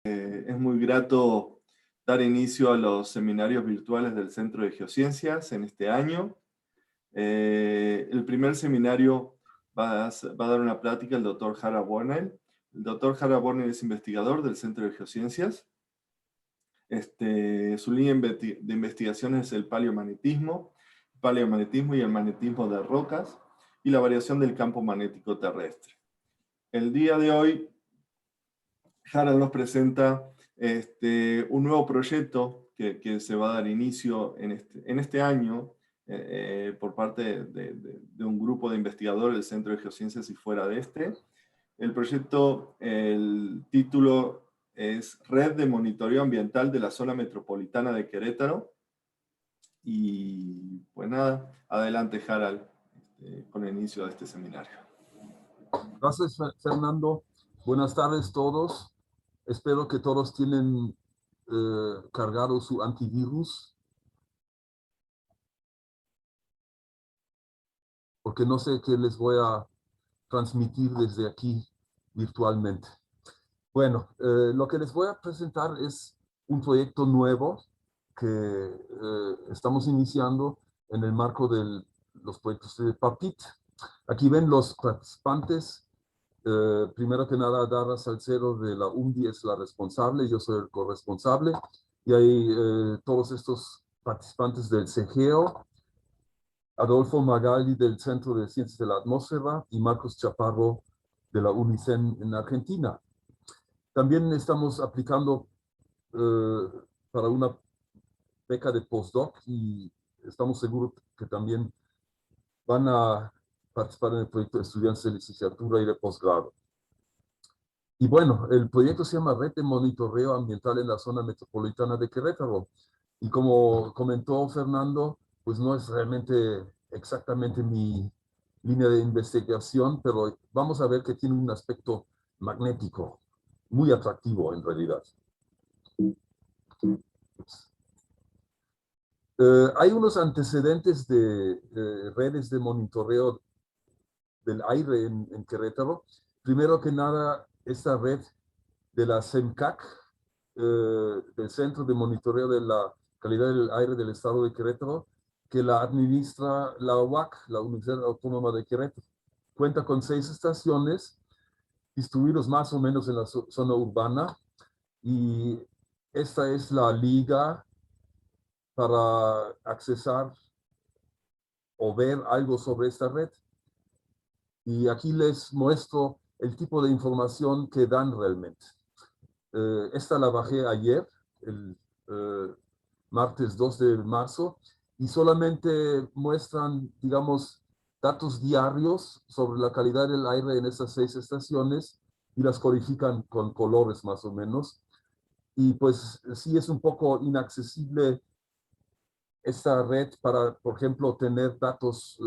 Es muy grato dar inicio a los seminarios virtuales del Centro de Geociencias en este año. El primer seminario va a dar una plática el doctor Harald Bornel. El doctor Harald Bornel es investigador del Centro de Geociencias. Su línea de investigación es el paleomagnetismo y el magnetismo de rocas y la variación del campo magnético terrestre. El día de hoy, Harald nos presenta un nuevo proyecto que se va a dar inicio en este año por parte de un grupo de investigadores del Centro de Geociencias y fuera de este. El proyecto, el título es Red de Monitoreo Ambiental de la Zona Metropolitana de Querétaro. Y pues nada, adelante Harald con el inicio de este seminario. Gracias, Fernando. Buenas tardes todos. Espero que todos tienen cargado su antivirus, porque no sé qué les voy a transmitir desde aquí virtualmente. Bueno, lo que les voy a presentar es un proyecto nuevo que estamos iniciando en el marco de los proyectos de PAPIT. Aquí ven los participantes. Primero que nada, Darra Salcedo de la UNDI es la responsable, yo soy el corresponsable, y hay todos estos participantes del CEGEO, Adolfo Magali del Centro de Ciencias de la Atmósfera y Marcos Chaparro de la UNICEN en Argentina. También estamos aplicando para una beca de postdoc y estamos seguros que también van a participar en el proyecto de estudiantes de licenciatura y de posgrado. Y bueno, el proyecto se llama Red de Monitoreo Ambiental en la Zona Metropolitana de Querétaro. Y como comentó Fernando, pues no es realmente exactamente mi línea de investigación, pero vamos a ver que tiene un aspecto magnético, muy atractivo en realidad. Hay unos antecedentes de redes de monitoreo del aire en Querétaro. Primero que nada, esta red de la CEMCAC, del Centro de Monitoreo de la Calidad del Aire del Estado de Querétaro, que la administra la UAC, la Universidad Autónoma de Querétaro. Cuenta con 6 estaciones, distribuidos más o menos en la zona urbana, y esta es la liga para accesar o ver algo sobre esta red. Y aquí les muestro el tipo de información que dan realmente. Esta la bajé ayer, el martes 2 de marzo, y solamente muestran, digamos, datos diarios sobre la calidad del aire en estas 6 estaciones y las codifican con colores más o menos. Y pues sí es un poco inaccesible esta red para, por ejemplo, tener datos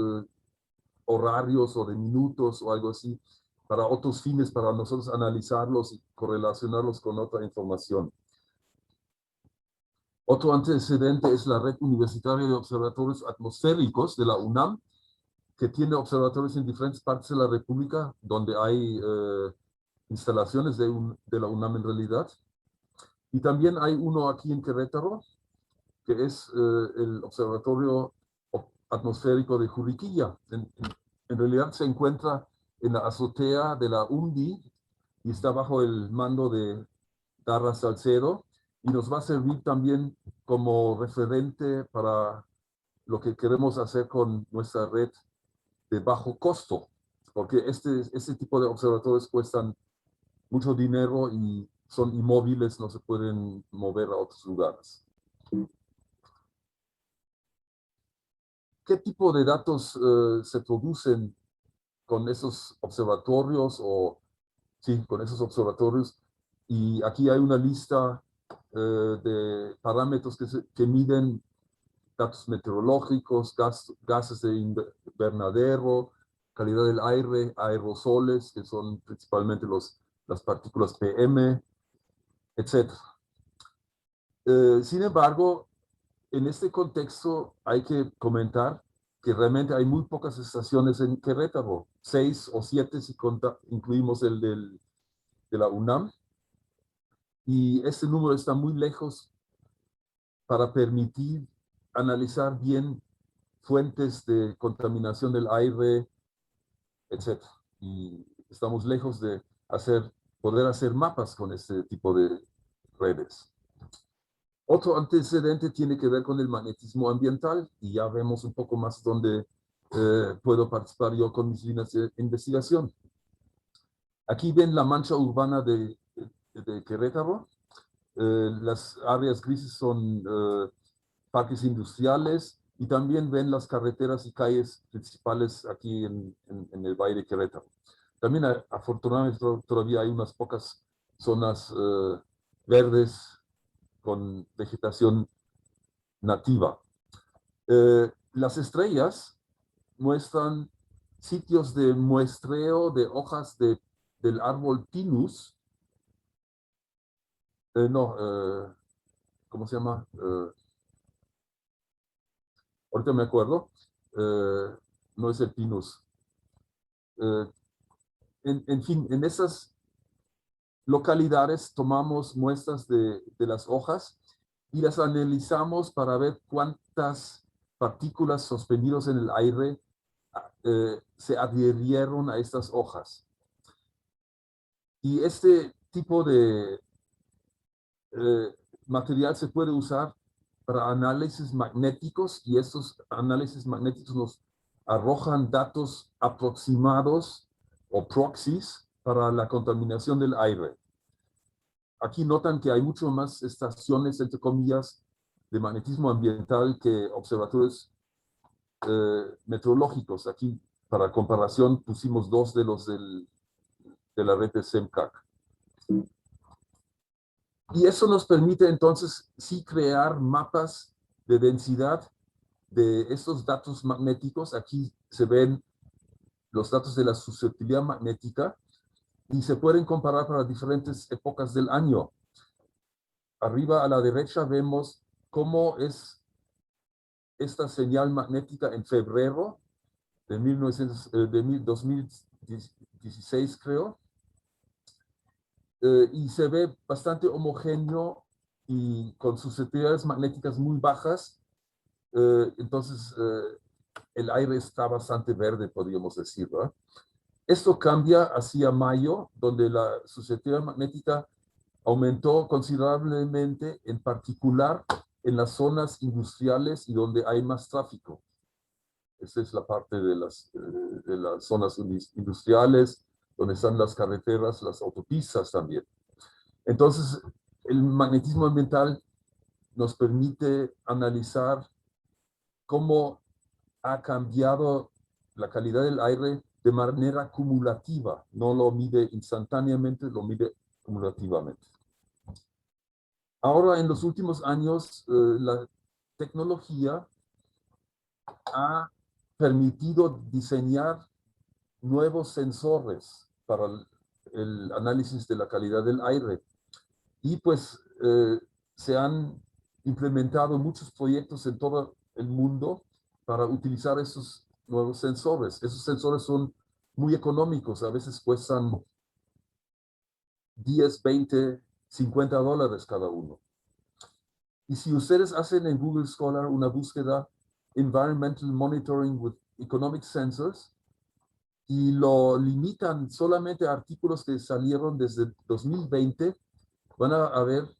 horarios o de minutos o algo así, para otros fines, para nosotros analizarlos y correlacionarlos con otra información. Otro antecedente es la Red Universitaria de Observatorios Atmosféricos de la UNAM, que tiene observatorios en diferentes partes de la República, donde hay instalaciones de la UNAM en realidad. Y también hay uno aquí en Querétaro, que es el Observatorio Atmosférico de Juriquilla. En realidad se encuentra en la azotea de la UNDI y está bajo el mando de Darra Salcedo, y nos va a servir también como referente para lo que queremos hacer con nuestra red de bajo costo, porque este tipo de observatorios cuestan mucho dinero y son inmóviles, no se pueden mover a otros lugares. ¿Qué tipo de datos se producen con esos observatorios sí, con esos observatorios? Y aquí hay una lista de parámetros que miden datos meteorológicos, gases de invernadero, calidad del aire, aerosoles, que son principalmente las partículas PM, etc. Sin embargo, en este contexto hay que comentar que realmente hay muy pocas estaciones en Querétaro, 6 o 7 si incluimos el de la UNAM. y este número está muy lejos para permitir analizar bien fuentes de contaminación del aire, etc. Y estamos lejos de poder hacer mapas con este tipo de redes. Otro antecedente tiene que ver con el magnetismo ambiental, y ya vemos un poco más dónde puedo participar yo con mis líneas de investigación. Aquí ven la mancha urbana de Querétaro. Las áreas grises son parques industriales, y también ven las carreteras y calles principales aquí en el Valle de Querétaro. También afortunadamente todavía hay unas pocas zonas verdes con vegetación nativa. Las estrellas muestran sitios de muestreo de hojas del árbol Pinus. ¿Cómo se llama? Ahorita me acuerdo. No es el Pinus. En fin, en esas localidades tomamos muestras de las hojas y las analizamos para ver cuántas partículas suspendidas en el aire se adhirieron a estas hojas. Y este tipo de material se puede usar para análisis magnéticos, y estos análisis magnéticos nos arrojan datos aproximados o proxies para la contaminación del aire. Aquí notan que hay mucho más estaciones, entre comillas, de magnetismo ambiental que observatorios meteorológicos. Aquí, para comparación, pusimos 2 de los de la red de SEMCAC. Y eso nos permite entonces sí crear mapas de densidad de estos datos magnéticos. Aquí se ven los datos de la susceptibilidad magnética y se pueden comparar para diferentes épocas del año. Arriba a la derecha vemos cómo es esta señal magnética en febrero de 2016, creo. Y se ve bastante homogéneo y con susceptibilidades magnéticas muy bajas. Entonces, el aire está bastante verde, podríamos decir, ¿verdad? Esto cambia hacia mayo, donde la susceptibilidad magnética aumentó considerablemente, en particular en las zonas industriales y donde hay más tráfico. Esta es la parte de las zonas industriales, donde están las carreteras, las autopistas también. Entonces, el magnetismo ambiental nos permite analizar cómo ha cambiado la calidad del aire de manera acumulativa. No lo mide instantáneamente, lo mide acumulativamente. Ahora, en los últimos años, la tecnología ha permitido diseñar nuevos sensores para el análisis de la calidad del aire. Y pues se han implementado muchos proyectos en todo el mundo para utilizar esos nuevos sensores. Esos sensores son muy económicos, a veces cuestan 10, 20, $50 cada uno. Y si ustedes hacen en Google Scholar una búsqueda Environmental Monitoring with Economic Sensors y lo limitan solamente a artículos que salieron desde 2020, van a ver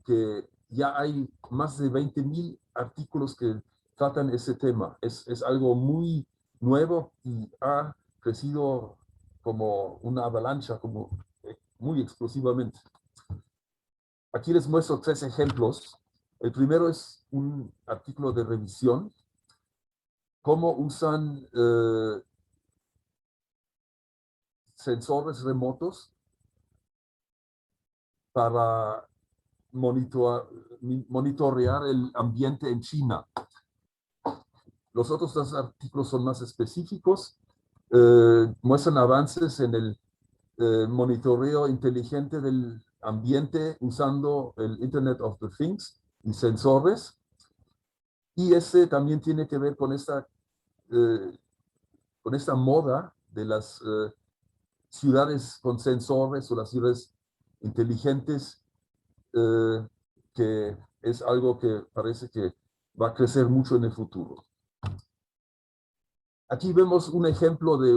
que ya hay más de 20,000 artículos que tratan ese tema. Es algo muy nuevo y ha crecido como una avalancha, como muy explosivamente. Aquí les muestro 3 ejemplos. El primero es un artículo de revisión. Cómo usan sensores remotos para monitorear el ambiente en China. Los otros 2 artículos son más específicos. Muestran avances en el monitoreo inteligente del ambiente usando el Internet of the Things y sensores. Y ese también tiene que ver con esta moda de las ciudades con sensores o las ciudades inteligentes que es algo que parece que va a crecer mucho en el futuro. Aquí vemos un ejemplo de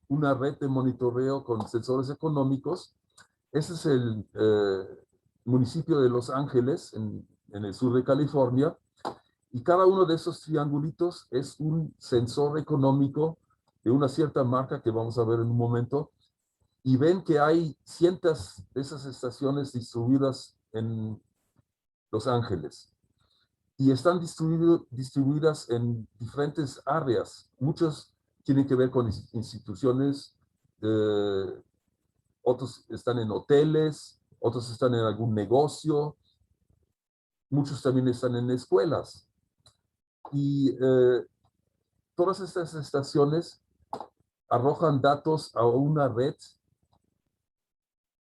una red de monitoreo con sensores económicos. Este es el municipio de Los Ángeles, en el sur de California, y cada uno de esos triangulitos es un sensor económico de una cierta marca que vamos a ver en un momento, y ven que hay cientos de esas estaciones distribuidas en Los Ángeles, y están distribuidas en diferentes áreas. Muchos tienen que ver con instituciones, otros están en hoteles, otros están en algún negocio, muchos también están en escuelas. Y todas estas estaciones arrojan datos a una red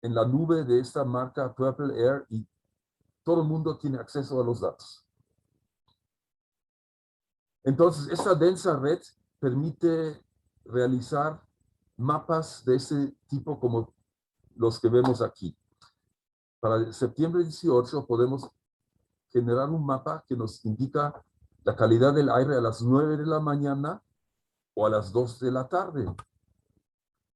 en la nube de esta marca Purple Air, y todo el mundo tiene acceso a los datos. Entonces, esta densa red permite realizar mapas de ese tipo como los que vemos aquí. Para septiembre 18 podemos generar un mapa que nos indica la calidad del aire a las 9 de la mañana o a las 2 de la tarde,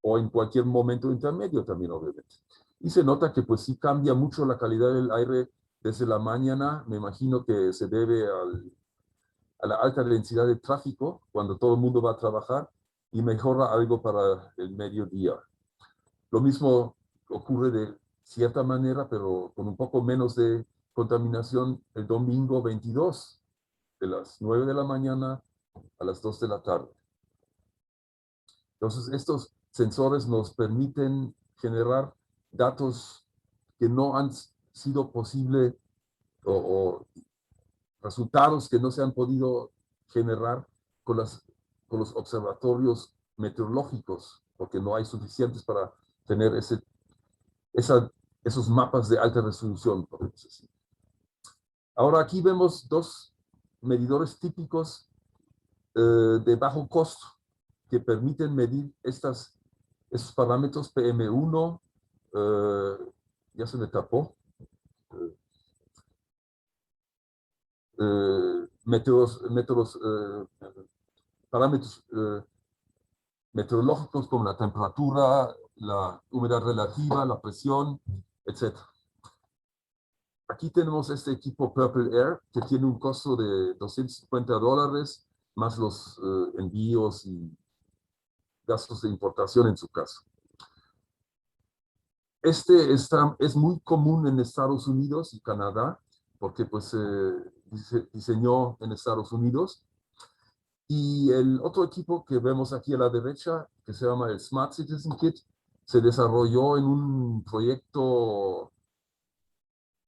o en cualquier momento intermedio también, obviamente. Y se nota que pues sí cambia mucho la calidad del aire desde la mañana. Me imagino que se debe a la alta densidad de tráfico cuando todo el mundo va a trabajar, y mejora algo para el mediodía. Lo mismo ocurre de cierta manera, pero con un poco menos de contaminación, el domingo 22, de las 9 de la mañana a las 2 de la tarde. Entonces, estos sensores nos permiten generar datos que no han sido posible, o resultados que no se han podido generar con los observatorios meteorológicos, porque no hay suficientes para tener esos mapas de alta resolución, podemos decir. Ahora aquí vemos dos medidores típicos de bajo costo que permiten medir esos parámetros PM1, ya se me tapó, parámetros meteorológicos como la temperatura, la humedad relativa, la presión, etc. Aquí tenemos este equipo Purple Air que tiene un costo de $250 más los envíos y gastos de importación en su caso. Este es muy común en Estados Unidos y Canadá, porque pues se diseñó en Estados Unidos. Y el otro equipo que vemos aquí a la derecha, que se llama el Smart Citizen Kit, se desarrolló en un proyecto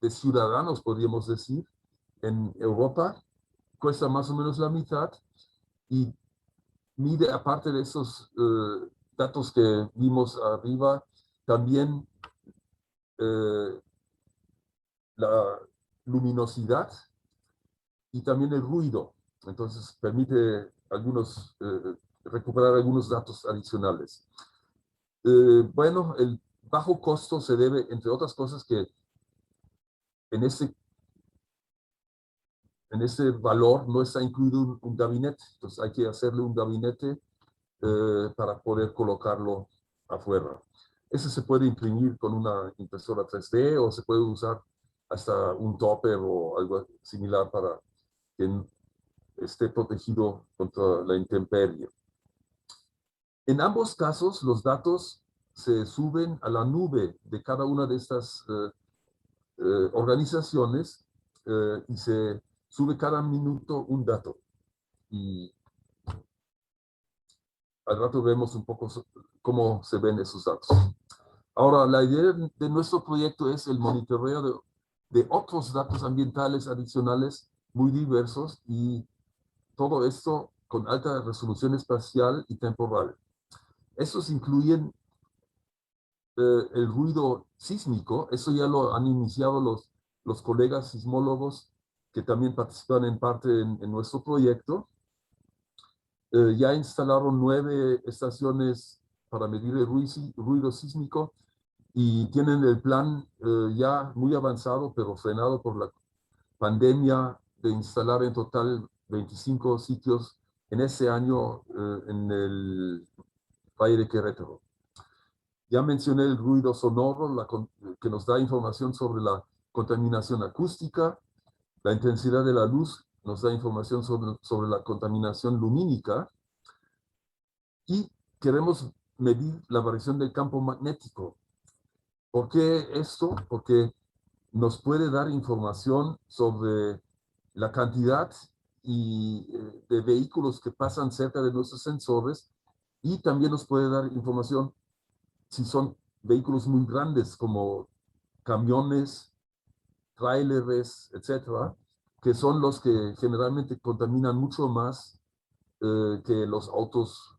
de ciudadanos, podríamos decir, en Europa. Cuesta más o menos la mitad y mide, aparte de esos datos que vimos arriba, también la luminosidad y también el ruido. Entonces permite recuperar algunos datos adicionales. Bueno, el bajo costo se debe, entre otras cosas, que en ese valor no está incluido un gabinete. Entonces hay que hacerle un gabinete para poder colocarlo afuera. Ese se puede imprimir con una impresora 3D o se puede usar hasta un topper o algo similar para que esté protegido contra la intemperie. En ambos casos, los datos se suben a la nube de cada una de estas organizaciones y se sube cada minuto un dato. Y al rato vemos un poco cómo se ven esos datos. Ahora, la idea de nuestro proyecto es el monitoreo de otros datos ambientales adicionales muy diversos, y todo esto con alta resolución espacial y temporal. Estos incluyen el ruido sísmico. Eso ya lo han iniciado los colegas sismólogos que también participan en parte en nuestro proyecto. Ya instalaron 9 estaciones para medir el ruido sísmico, y tienen el plan ya muy avanzado, pero frenado por la pandemia, de instalar en total 25 sitios en ese año en el Valle de Querétaro. Ya mencioné el ruido sonoro, que nos da información sobre la contaminación acústica. La intensidad de la luz nos da información sobre la contaminación lumínica. Y queremos medir la variación del campo magnético. ¿Por qué esto? Porque nos puede dar información sobre la cantidad de vehículos que pasan cerca de nuestros sensores, y también nos puede dar información si son vehículos muy grandes como camiones, tráileres, etcétera, que son los que generalmente contaminan mucho más que los autos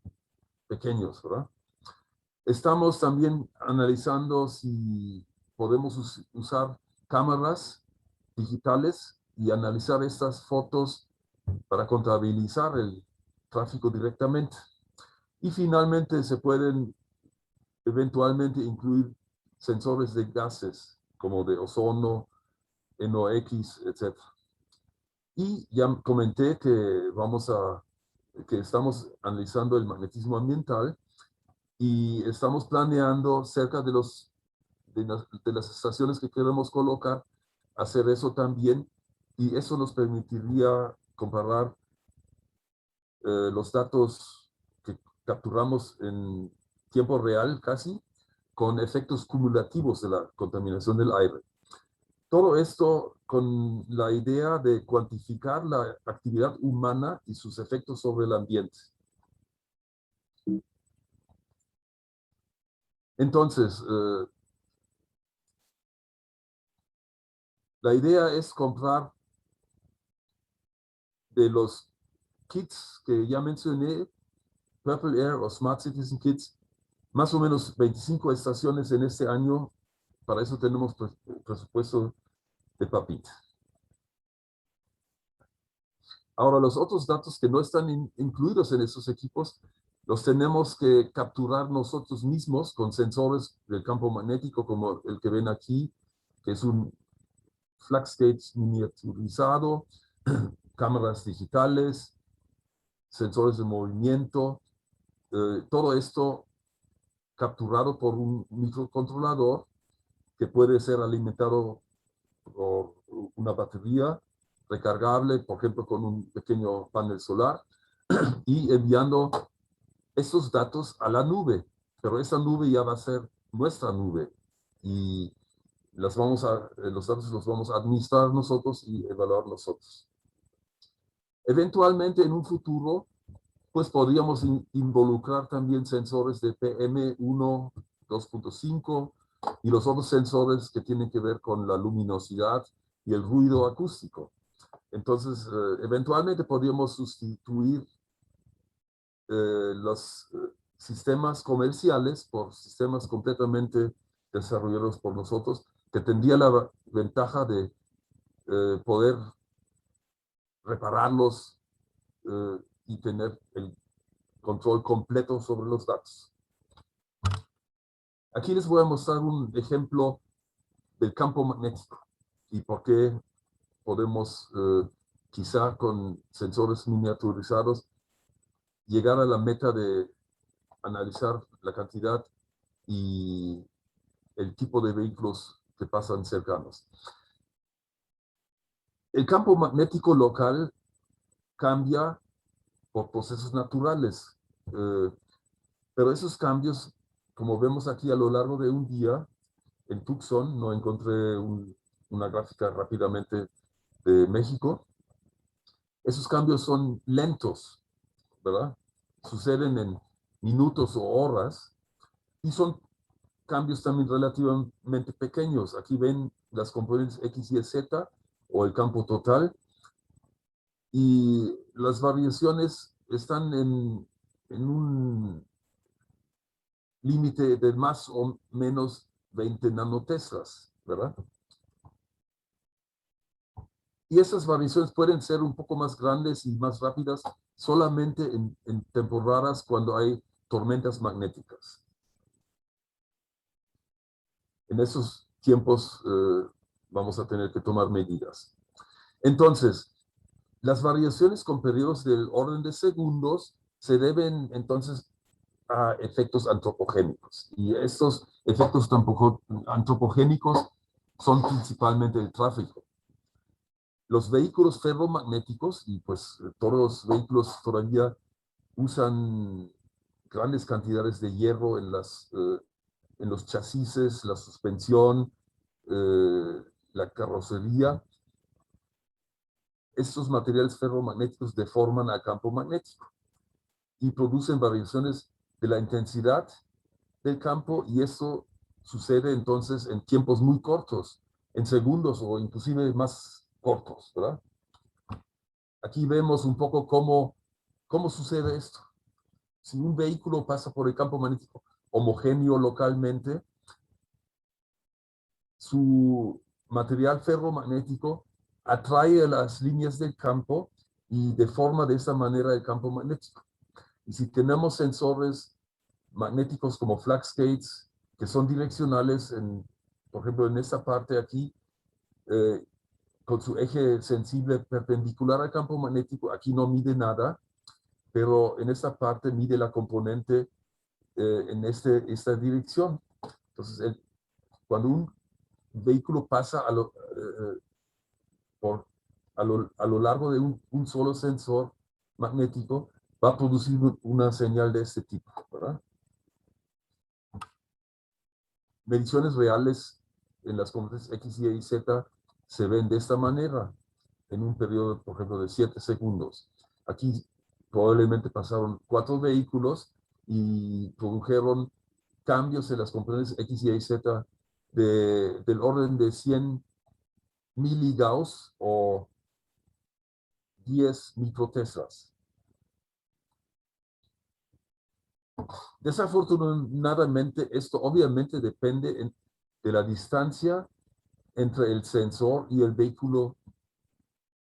pequeños, ¿verdad? Estamos también analizando si podemos usar cámaras digitales y analizar estas fotos para contabilizar el tráfico directamente. Y finalmente se pueden eventualmente incluir sensores de gases como de ozono, NOx, etc. Y ya comenté que estamos analizando el magnetismo ambiental y estamos planeando cerca de las estaciones que queremos colocar, hacer eso también, y eso nos permitiría comparar los datos que capturamos en tiempo real casi con efectos cumulativos de la contaminación del aire. Todo esto con la idea de cuantificar la actividad humana y sus efectos sobre el ambiente. Entonces, la idea es comprar de los kits que ya mencioné, Purple Air o Smart Citizen Kits, más o menos 25 estaciones en este año. Para eso tenemos presupuesto de papita. Ahora, los otros datos que no están incluidos en esos equipos, los tenemos que capturar nosotros mismos con sensores del campo magnético, como el que ven aquí, que es un flux gauge miniaturizado, cámaras digitales, sensores de movimiento, todo esto capturado por un microcontrolador que puede ser alimentado por una batería recargable, por ejemplo, con un pequeño panel solar, y enviando estos datos a la nube. Pero esa nube ya va a ser nuestra nube, y los datos los vamos a administrar nosotros y evaluar nosotros. Eventualmente, en un futuro, pues podríamos involucrar también sensores de PM1, 2.5 y los otros sensores que tienen que ver con la luminosidad y el ruido acústico. Entonces, eventualmente podríamos sustituir los sistemas comerciales por sistemas completamente desarrollados por nosotros, que tendría la ventaja de poder repararlos y tener el control completo sobre los datos. Aquí les voy a mostrar un ejemplo del campo magnético y por qué podemos, quizá con sensores miniaturizados, llegar a la meta de analizar la cantidad y el tipo de vehículos que pasan cercanos. El campo magnético local cambia por procesos naturales, pero esos cambios, como vemos aquí a lo largo de un día, en Tucson, no encontré una gráfica rápidamente de México, esos cambios son lentos, ¿verdad? Suceden en minutos o horas, y son cambios también relativamente pequeños. Aquí ven las componentes X, Y, Z, o el campo total, y las variaciones están en un límite de más o menos 20 nanoteslas, ¿verdad? Y esas variaciones pueden ser un poco más grandes y más rápidas solamente en temporadas cuando hay tormentas magnéticas. en esos tiempos vamos a tener que tomar medidas. Entonces, las variaciones con periodos del orden de segundos se deben entonces a efectos antropogénicos. Y estos efectos tampoco antropogénicos son principalmente el tráfico. Los vehículos ferromagnéticos, y pues todos los vehículos todavía usan grandes cantidades de hierro en los chasis, la suspensión, la carrocería. Estos materiales ferromagnéticos deforman al campo magnético y producen variaciones de la intensidad del campo, y eso sucede entonces en tiempos muy cortos, en segundos o inclusive más cortos, ¿verdad? Aquí vemos un poco cómo sucede esto. Si un vehículo pasa por el campo magnético homogéneo localmente, su material ferromagnético atrae a las líneas del campo y deforma de esa manera el campo magnético. Y si tenemos sensores magnéticos como flax gates, que son direccionales, por ejemplo, en esta parte aquí, con su eje sensible perpendicular al campo magnético, aquí no mide nada, pero en esta parte mide la componente en esta dirección. Entonces, cuando un vehículo pasa a lo largo de un solo sensor magnético, va a producir una señal de este tipo, ¿verdad? Mediciones reales en las componentes X, Y y Z se ven de esta manera, en un periodo, por ejemplo, de 7 segundos. Aquí probablemente pasaron 4 vehículos y produjeron cambios en las componentes X, Y y Z del orden de 100 miligauss o 10 microteslas. Desafortunadamente, esto obviamente depende de la distancia entre el sensor y el vehículo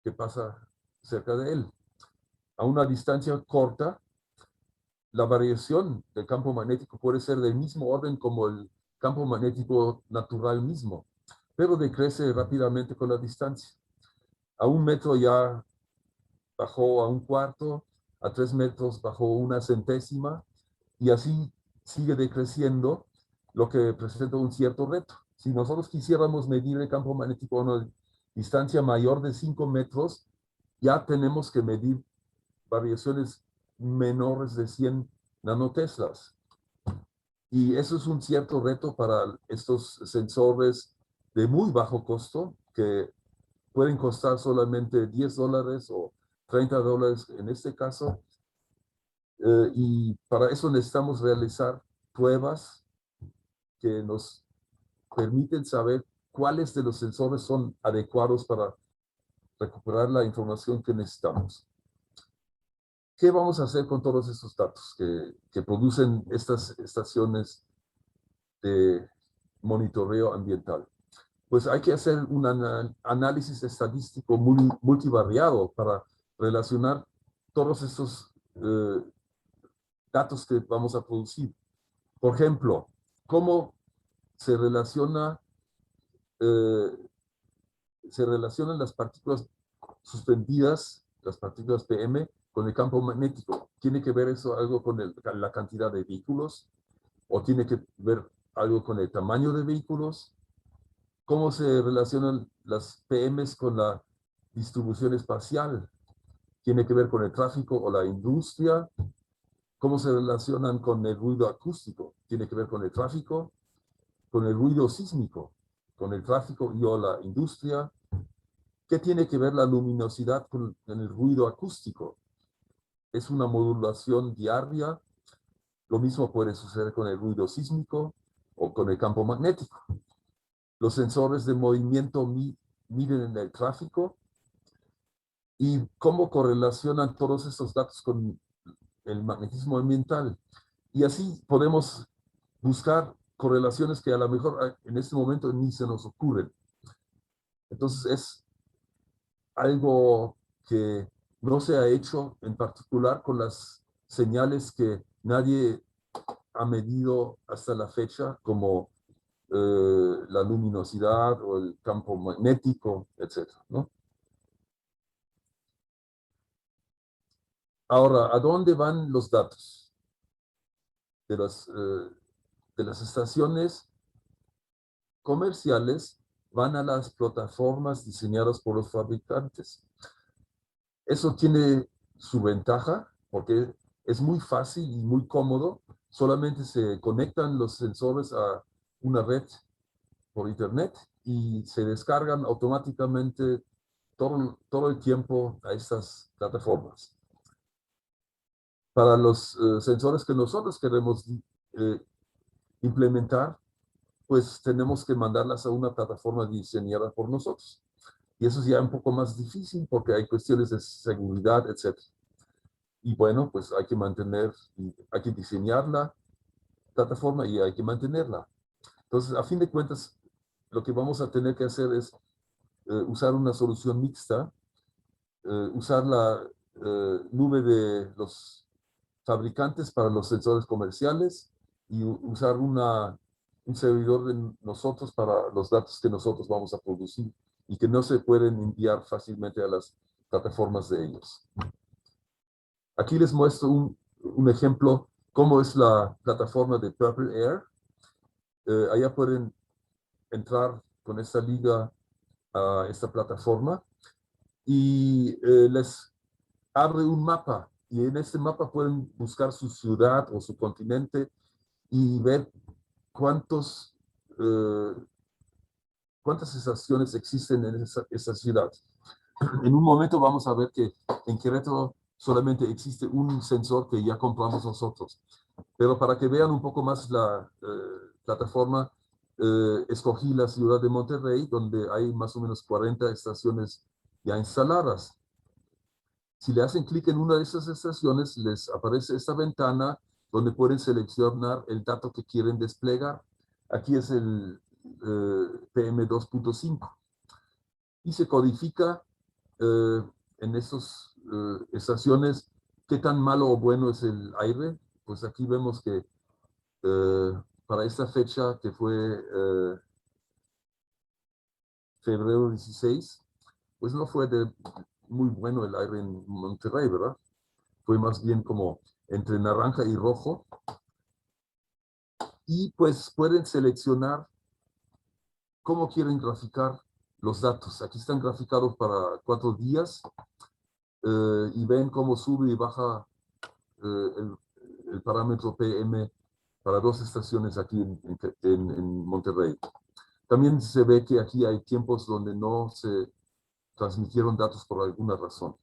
que pasa cerca de él. A una distancia corta, la variación del campo magnético puede ser del mismo orden como el campo magnético natural mismo, pero decrece rápidamente con la distancia. A 1 metro ya bajó a 1/4, a 3 metros bajó 1/100, y así sigue decreciendo, lo que presenta un cierto reto. Si nosotros quisiéramos medir el campo magnético a una distancia mayor de 5 metros, ya tenemos que medir variaciones menores de 100 nanoteslas. Y eso es un cierto reto para estos sensores de muy bajo costo, que pueden costar solamente $10 o $30 en este caso. Y para eso necesitamos realizar pruebas que nos permiten saber cuáles de los sensores son adecuados para recuperar la información que necesitamos. ¿Qué vamos a hacer con todos estos datos que producen estas estaciones de monitoreo ambiental? Pues hay que hacer un análisis estadístico multivariado para relacionar todos estos datos que vamos a producir. Por ejemplo, cómo se relacionan las partículas suspendidas, las partículas PM, con el campo magnético. ¿Tiene que ver eso algo con la cantidad de vehículos? ¿O tiene que ver algo con el tamaño de vehículos? ¿Cómo se relacionan las PMs con la distribución espacial? ¿Tiene que ver con el tráfico o la industria? ¿Cómo se relacionan con el ruido acústico? ¿Tiene que ver con el tráfico? ¿Con el ruido sísmico? ¿Con el tráfico y o la industria? ¿Qué tiene que ver la luminosidad con el ruido acústico? ¿Es una modulación diaria? Lo mismo puede suceder con el ruido sísmico o con el campo magnético. Los sensores de movimiento miden en el tráfico. ¿Y cómo correlacionan todos estos datos con el magnetismo ambiental? Y así podemos buscar correlaciones que a lo mejor en este momento ni se nos ocurren. Entonces es algo que no se ha hecho en particular con las señales que nadie ha medido hasta la fecha, como la luminosidad o el campo magnético, etcétera, ¿no? Ahora, ¿a dónde van los datos de las estaciones comerciales? Van a las plataformas diseñadas por los fabricantes. Eso tiene su ventaja porque es muy fácil y muy cómodo. Solamente se conectan los sensores a una red por internet y se descargan automáticamente todo el tiempo a estas plataformas. Para los sensores que nosotros queremos implementar, pues tenemos que mandarlas a una plataforma diseñada por nosotros. Y eso es ya un poco más difícil porque hay cuestiones de seguridad, etc. Y bueno, pues hay que diseñar la plataforma y hay que mantenerla. Entonces, a fin de cuentas, lo que vamos a tener que hacer es usar una solución mixta, usar la nube de los fabricantes para los sensores comerciales y usar un servidor de nosotros para los datos que nosotros vamos a producir y que no se pueden enviar fácilmente a las plataformas de ellos. Aquí les muestro un ejemplo, cómo es la plataforma de Purple Air. Allá pueden entrar con esta liga a esta plataforma y les abre un mapa. Y en este mapa pueden buscar su ciudad o su continente y ver cuántas estaciones existen en esa ciudad. En un momento vamos a ver que en Querétaro solamente existe un sensor que ya compramos nosotros. Pero para que vean un poco más la plataforma, escogí la ciudad de Monterrey, donde hay más o menos 40 estaciones ya instaladas. Si le hacen clic en una de esas estaciones, les aparece esta ventana donde pueden seleccionar el dato que quieren desplegar. Aquí es el PM2.5. Y se codifica en esas estaciones qué tan malo o bueno es el aire. Pues aquí vemos que para esta fecha, que fue febrero 16, pues no fue muy bueno el aire en Monterrey, ¿verdad? Fue más bien como entre naranja y rojo. Y pues pueden seleccionar cómo quieren graficar los datos. Aquí están graficados para 4 días y ven cómo sube y baja el parámetro PM para 2 estaciones aquí en Monterrey. También se ve que aquí hay tiempos donde no se transmitieron datos por alguna razón.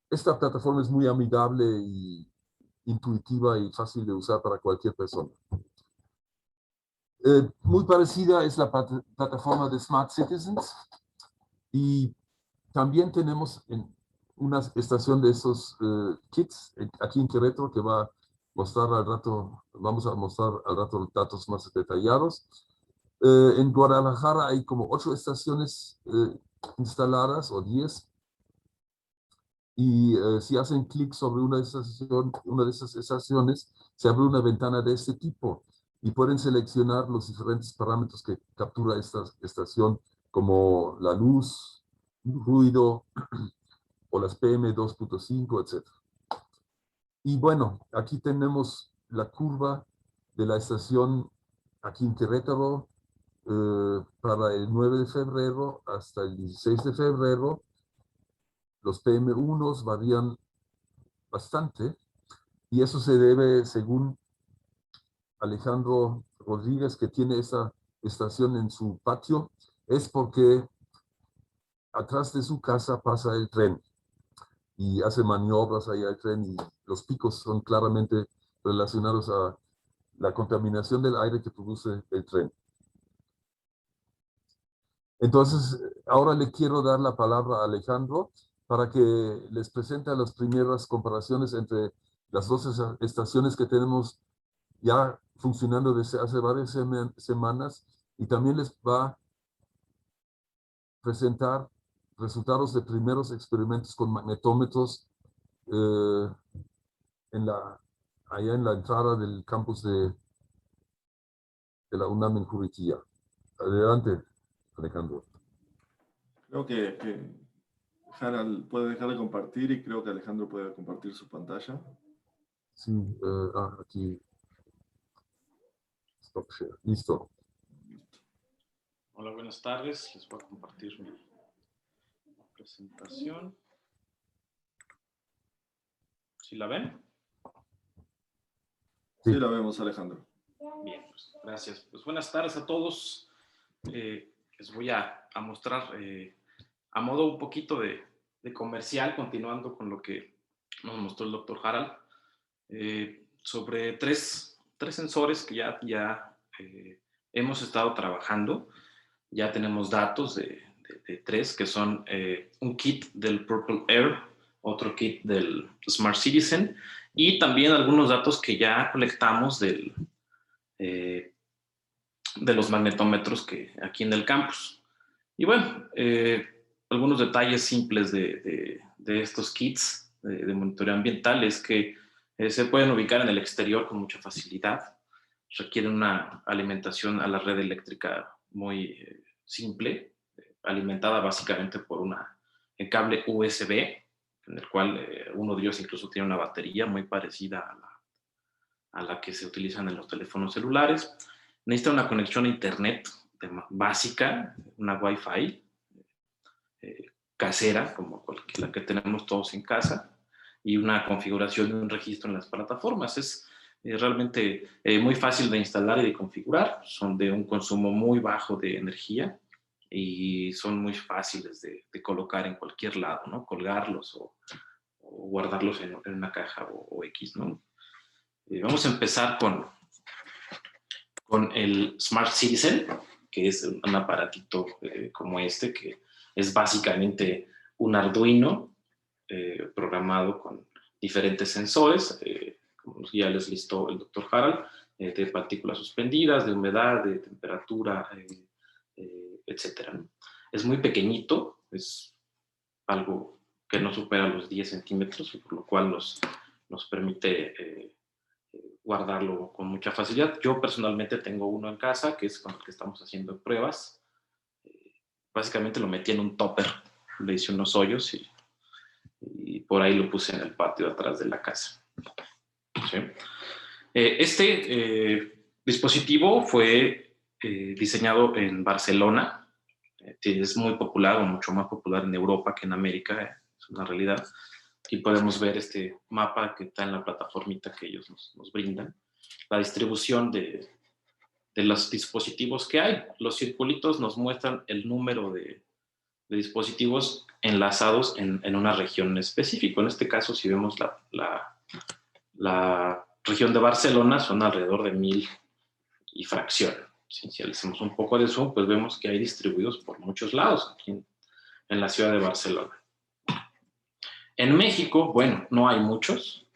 Esta plataforma es muy amigable y intuitiva y fácil de usar para cualquier persona. Muy parecida es la plataforma de Smart Citizens y también tenemos una estación de esos kits aquí en Querétaro que va a mostrar al rato, vamos a mostrar al rato datos más detallados. En Guadalajara hay como 8 estaciones instaladas o 10. Y si hacen clic sobre una de esas estaciones, se abre una ventana de este tipo y pueden seleccionar los diferentes parámetros que captura esta estación, como la luz, ruido o las PM2.5, etc. Y bueno, aquí tenemos la curva de la estación aquí en Querétaro para el 9 de febrero hasta el 16 de febrero. Los PM1 varían bastante y eso se debe, según Alejandro Rodríguez, que tiene esa estación en su patio, es porque atrás de su casa pasa el tren y hace maniobras ahí al tren y los picos son claramente relacionados a la contaminación del aire que produce el tren. Entonces, ahora le quiero dar la palabra a Alejandro para que les presente las primeras comparaciones entre las 2 estaciones que tenemos ya funcionando desde hace varias semanas y también les va a presentar resultados de primeros experimentos con magnetómetros allá en la entrada del campus de de la UNAM en Juriquilla. Adelante, Alejandro. Creo que Harald puede dejar de compartir y creo que Alejandro puede compartir su pantalla. Sí, aquí. Stop share. Listo. Hola, buenas tardes. Les voy a compartir mi presentación. ¿Sí la ven? Sí, la vemos, Alejandro. Bien, pues gracias. Pues buenas tardes a todos. Les voy a mostrar a modo un poquito de comercial, continuando con lo que nos mostró el doctor Harald, sobre tres sensores que ya hemos estado trabajando. Ya tenemos datos de tres, que son un kit del Purple Air, otro kit del Smart Citizen, y también algunos datos que ya colectamos de los magnetómetros que aquí en el campus. Y bueno, algunos detalles simples de estos kits de monitoreo ambiental es que se pueden ubicar en el exterior con mucha facilidad, requieren una alimentación a la red eléctrica muy simple, alimentada básicamente por un cable USB, en el cual uno de ellos incluso tiene una batería muy parecida a la que se utilizan en los teléfonos celulares. Necesita una conexión a internet básica, una Wi-Fi casera, como la que tenemos todos en casa, y una configuración y un registro en las plataformas. Es realmente muy fácil de instalar y de configurar, son de un consumo muy bajo de energía y son muy fáciles de colocar en cualquier lado, ¿no? Colgarlos o guardarlos en una caja o X, ¿no? Vamos a empezar con el Smart Citizen, que es un aparatito como este, que es básicamente un Arduino programado con diferentes sensores, como ya les listó el doctor Harald, de partículas suspendidas, de humedad, de temperatura, etc. Es muy pequeñito, es algo que no supera los 10 centímetros, por lo cual nos permite guardarlo con mucha facilidad. Yo personalmente tengo uno en casa, que es con el que estamos haciendo pruebas. Básicamente lo metí en un topper, le hice unos hoyos y por ahí lo puse en el patio atrás de la casa. ¿Sí? Este dispositivo fue diseñado en Barcelona. Es muy popular, o mucho más popular en Europa que en América, es una realidad. Aquí podemos ver este mapa que está en la plataformita que ellos nos brindan. La distribución de los dispositivos que hay. Los circulitos nos muestran el número de dispositivos enlazados en una región en específico. En este caso, si vemos la región de Barcelona, son alrededor de 1000 y fracción. Si le hacemos un poco de zoom, pues vemos que hay distribuidos por muchos lados aquí en la ciudad de Barcelona. En México, bueno, no hay muchos.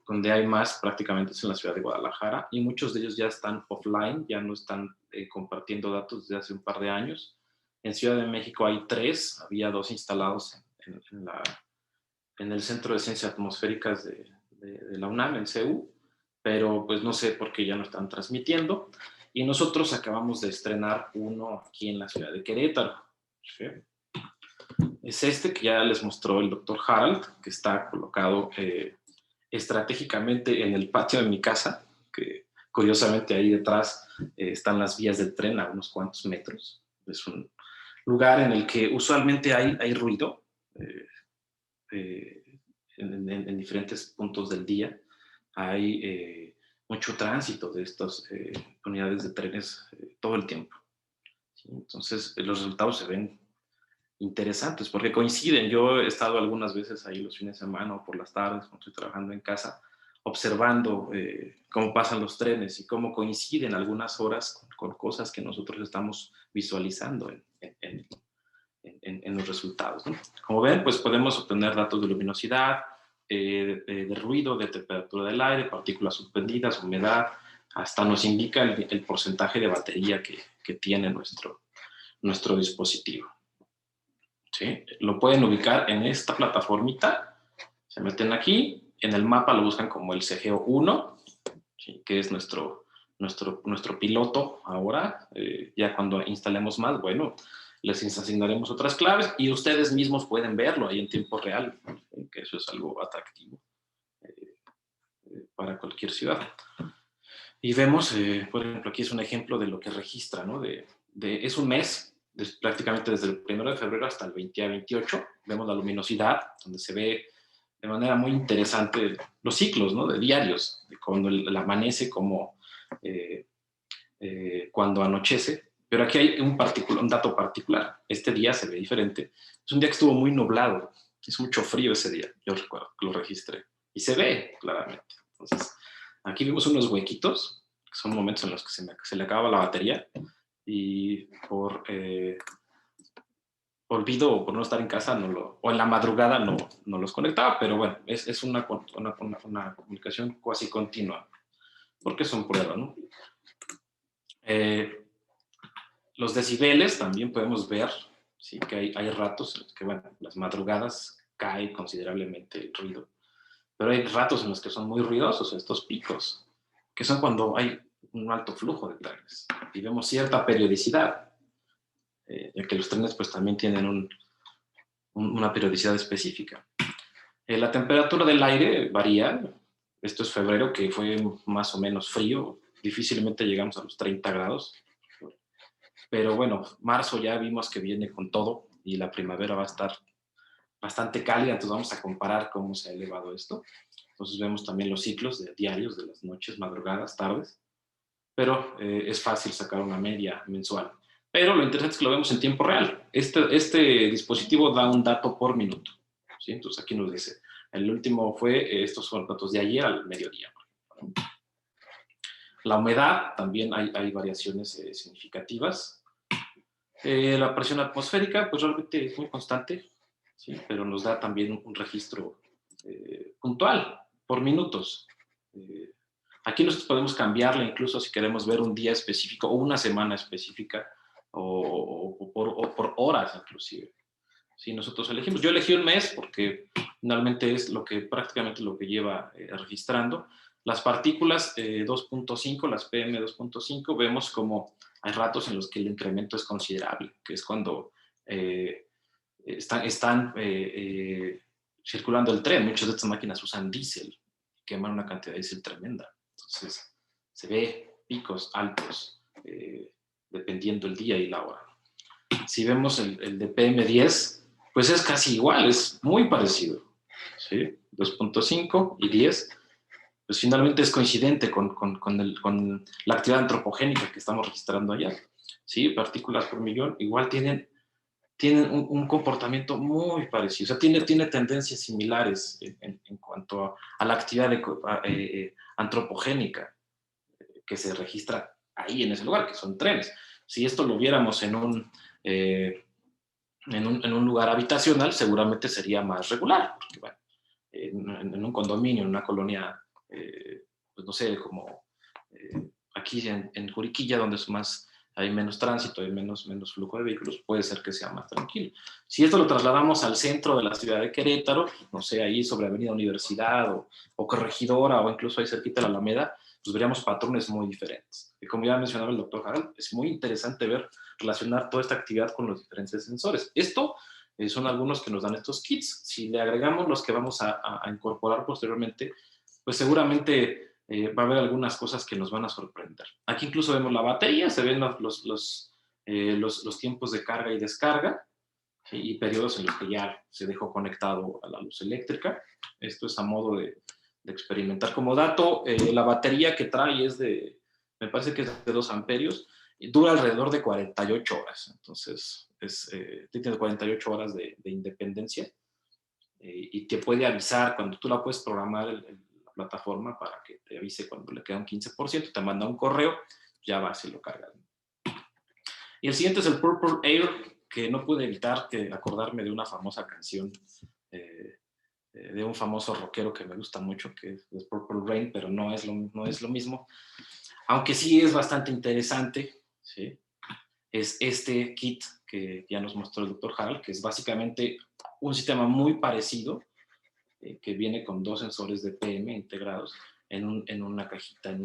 Donde hay más prácticamente es en la ciudad de Guadalajara, y muchos de ellos ya están offline, ya no están compartiendo datos desde hace un par de años. En Ciudad de México hay 3, había 2 instalados en el Centro de Ciencias Atmosféricas de la UNAM, en CEU, pero pues no sé por qué ya no están transmitiendo. Y nosotros acabamos de estrenar uno aquí en la ciudad de Querétaro. ¿Sí? Es este que ya les mostró el doctor Harald, que está colocado estratégicamente en el patio de mi casa, que curiosamente ahí detrás están las vías del tren a unos cuantos metros. Es un lugar en el que usualmente hay ruido en diferentes puntos del día. Hay mucho tránsito de estas unidades de trenes todo el tiempo. ¿Sí? Entonces los resultados se ven interesantes porque coinciden. Yo he estado algunas veces ahí los fines de semana o por las tardes cuando estoy trabajando en casa, observando cómo pasan los trenes y cómo coinciden algunas horas con cosas que nosotros estamos visualizando en los resultados, ¿no? Como ven, pues podemos obtener datos de luminosidad, de ruido, de temperatura del aire, partículas suspendidas, humedad, hasta nos indica el porcentaje de batería que tiene nuestro dispositivo. ¿Sí? Lo pueden ubicar en esta plataformita, se meten aquí, en el mapa lo buscan como el CGO1, ¿sí? Que es nuestro nuestro piloto ahora. Ya cuando instalemos más, bueno, les asignaremos otras claves y ustedes mismos pueden verlo ahí en tiempo real, que eso es algo atractivo para cualquier ciudad. Y vemos, por ejemplo, aquí es un ejemplo de lo que registra, ¿no? Es un mes, prácticamente desde el 1 de febrero hasta el 20 a 28. Vemos la luminosidad, donde se ve de manera muy interesante los ciclos, ¿no? De diarios, de cuando amanece como cuando anochece. Pero aquí hay un dato particular. Este día se ve diferente. Es un día que estuvo muy nublado. Hizo mucho frío ese día. Yo recuerdo que lo registré. Y se ve claramente. Entonces, aquí vemos unos huequitos, que son momentos en los que se le acaba la batería. Y por olvido o por no estar en casa, o en la madrugada no los conectaba. Pero bueno, es una comunicación casi continua. Porque son pruebas, ¿no? Los decibeles también podemos ver, ¿sí? Que hay ratos en los que, bueno, las madrugadas cae considerablemente el ruido, pero hay ratos en los que son muy ruidosos estos picos, que son cuando hay un alto flujo de trenes y vemos cierta periodicidad, ya que los trenes pues también tienen una periodicidad específica. La temperatura del aire varía. Esto es febrero, que fue más o menos frío, difícilmente llegamos a los 30 grados. Pero bueno, marzo ya vimos que viene con todo y la primavera va a estar bastante cálida, entonces vamos a comparar cómo se ha elevado esto. Entonces vemos también los ciclos diarios de las noches, madrugadas, tardes, pero es fácil sacar una media mensual. Pero lo interesante es que lo vemos en tiempo real. Este dispositivo da un dato por minuto, ¿sí? Entonces aquí nos dice, el último fue, estos son datos de ayer al mediodía. La humedad, también hay variaciones significativas. La presión atmosférica, pues realmente es muy constante, ¿sí? Pero nos da también un registro puntual, por minutos. Aquí nosotros podemos cambiarla incluso si queremos ver un día específico o una semana específica o por horas inclusive. Sí, nosotros elegimos. Yo elegí un mes porque finalmente es prácticamente lo que lleva registrando. Las partículas 2.5, las PM 2.5, vemos como hay ratos en los que el incremento es considerable, que es cuando están circulando el tren. Muchas de estas máquinas usan diésel, queman una cantidad de diésel tremenda. Entonces, se ve picos altos dependiendo el día y la hora. Si vemos el de PM10, pues es casi igual, es muy parecido, ¿sí? 2.5 y 10, pues finalmente es coincidente con la actividad antropogénica que estamos registrando allá, ¿sí? Partículas por millón igual tienen un comportamiento muy parecido, o sea, tiene tendencias similares en cuanto a la actividad antropogénica que se registra ahí en ese lugar, que son trenes. Si esto lo viéramos en un lugar habitacional, seguramente sería más regular, porque bueno, en un condominio, en una colonia, pues no sé, como aquí en Juriquilla, donde hay menos tránsito, hay menos flujo de vehículos, puede ser que sea más tranquilo. Si esto lo trasladamos al centro de la ciudad de Querétaro, no sé, ahí sobre Avenida Universidad o Corregidora o incluso ahí cerquita de la Alameda, pues veríamos patrones muy diferentes. Y como ya mencionaba el doctor Harald, es muy interesante relacionar toda esta actividad con los diferentes sensores. Esto son algunos que nos dan estos kits. Si le agregamos los que vamos a incorporar posteriormente, pues seguramente va a haber algunas cosas que nos van a sorprender. Aquí incluso vemos la batería, se ven los tiempos de carga y descarga, ¿sí? Y periodos en los que ya se dejó conectado a la luz eléctrica. Esto es a modo de experimentar. Como dato, la batería que trae me parece que es de 2 amperios, y dura alrededor de 48 horas. Entonces, tiene 48 horas de independencia y te puede avisar cuando tú la puedes programar la plataforma para que te avise cuando le queda un 15%, te manda un correo, ya vas y lo cargas. Y el siguiente es el Purple Air, que no pude evitar acordarme de una famosa canción de un famoso rockero que me gusta mucho, que es Purple Rain, pero no es lo mismo. Aunque sí es bastante interesante, ¿sí? Es este kit que ya nos mostró el doctor Harald, que es básicamente un sistema muy parecido, que viene con 2 sensores de PM integrados en una cajita,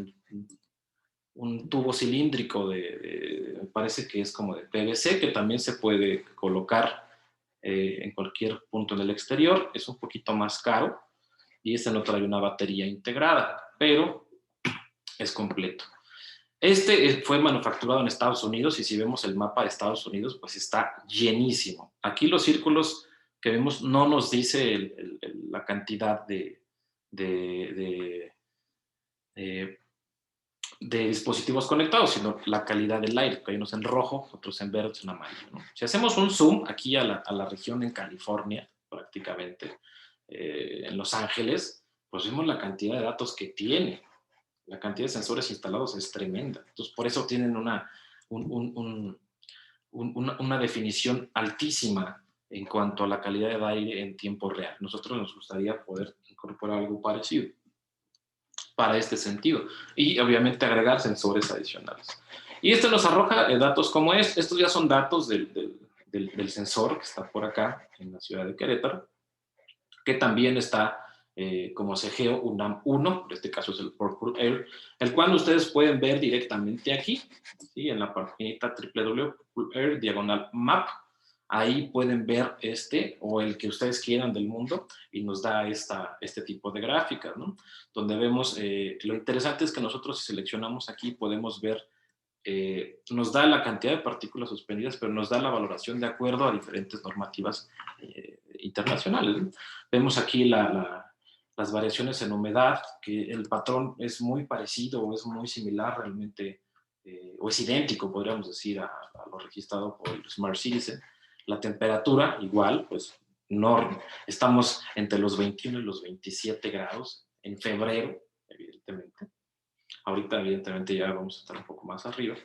un tubo cilíndrico me parece que es como de PVC, que también se puede colocar en cualquier punto en el exterior. Es un poquito más caro y este no trae una batería integrada, pero es completo. Este fue manufacturado en Estados Unidos y si vemos el mapa de Estados Unidos, pues está llenísimo. Aquí los círculos que vemos no nos dice la cantidad de dispositivos conectados, sino la calidad del aire, que hay unos en rojo, otros en verde, en amarillo, ¿no? Si hacemos un zoom aquí a la región en California, prácticamente, en Los Ángeles, pues vemos la cantidad de datos que tiene. La cantidad de sensores instalados es tremenda. Entonces, por eso tienen una definición altísima en cuanto a la calidad del aire en tiempo real. Nosotros nos gustaría poder incorporar algo parecido para este sentido y obviamente agregar sensores adicionales. Y esto nos arroja datos como estos ya son datos del sensor que está por acá en la ciudad de Querétaro, que también está como CGEO UNAM 1, en este caso es el Purple Air, el cual ustedes pueden ver directamente aquí, ¿sí? En la página www.purpleair/map. Ahí pueden ver o el que ustedes quieran del mundo y nos da este tipo de gráficas, ¿no? Donde vemos, lo interesante es que nosotros si seleccionamos aquí podemos ver, nos da la cantidad de partículas suspendidas, pero nos da la valoración de acuerdo a diferentes normativas internacionales, ¿no? Vemos aquí las variaciones en humedad, que el patrón es muy parecido o es muy similar realmente, o es idéntico, podríamos decir, a lo registrado por el Smart Citizen. La temperatura, igual, pues no, estamos entre los 21 y los 27 grados en febrero, evidentemente. Ahorita, evidentemente, ya vamos a estar un poco más arriba.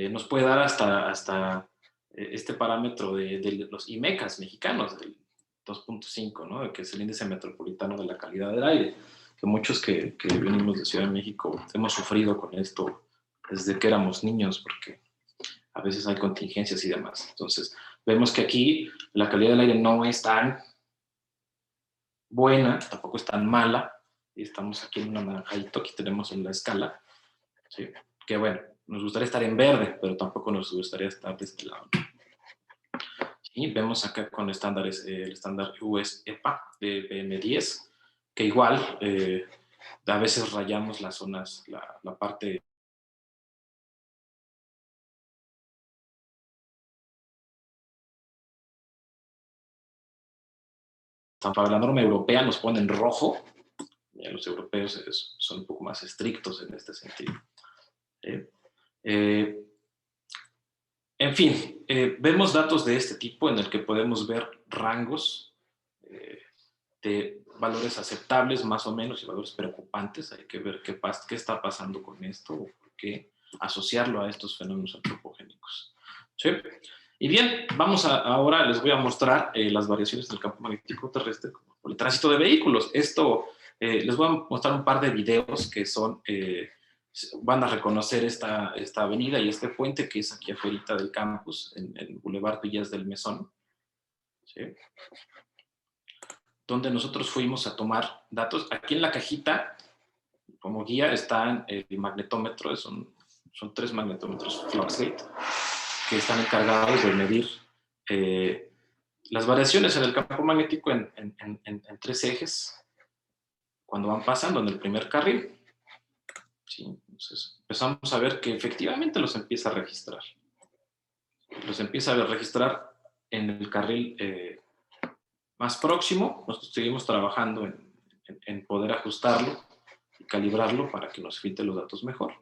Nos puede dar hasta este parámetro de los IMECAS mexicanos, del 2.5, ¿no? Que es el índice metropolitano de la calidad del aire, que muchos que venimos de Ciudad de México hemos sufrido con esto desde que éramos niños, porque a veces hay contingencias y demás. Entonces, vemos que aquí la calidad del aire no es tan buena, tampoco es tan mala, y estamos aquí en un anaranjadito, aquí tenemos en la escala, ¿sí? Que bueno, nos gustaría estar en verde, pero tampoco nos gustaría estar de este lado. Y vemos acá con estándares, el estándar US EPA de PM10, que igual a veces rayamos las zonas, la parte. Para la norma europea nos ponen rojo, los europeos son un poco más estrictos en este sentido. En fin, vemos datos de este tipo en el que podemos ver rangos de valores aceptables más o menos y valores preocupantes. Hay que ver qué está pasando con esto o por qué asociarlo a estos fenómenos antropogénicos. ¿Sí? Y bien, ahora les voy a mostrar las variaciones del campo magnético terrestre por el tránsito de vehículos. Les voy a mostrar un par de videos que van a reconocer esta avenida y este puente que es aquí afuera del campus, en el Boulevard Villas del Mesón, ¿sí? Donde nosotros fuimos a tomar datos. Aquí en la cajita, como guía, están el magnetómetro, son 3 magnetómetros Fluxgate, que están encargados de medir las variaciones en el campo magnético en 3 ejes, cuando van pasando en el primer carril. ¿Sí? Entonces empezamos a ver que efectivamente los empieza a registrar. Los empieza a registrar en el carril más próximo. Nosotros seguimos trabajando en poder ajustarlo y calibrarlo para que nos filtre los datos mejor.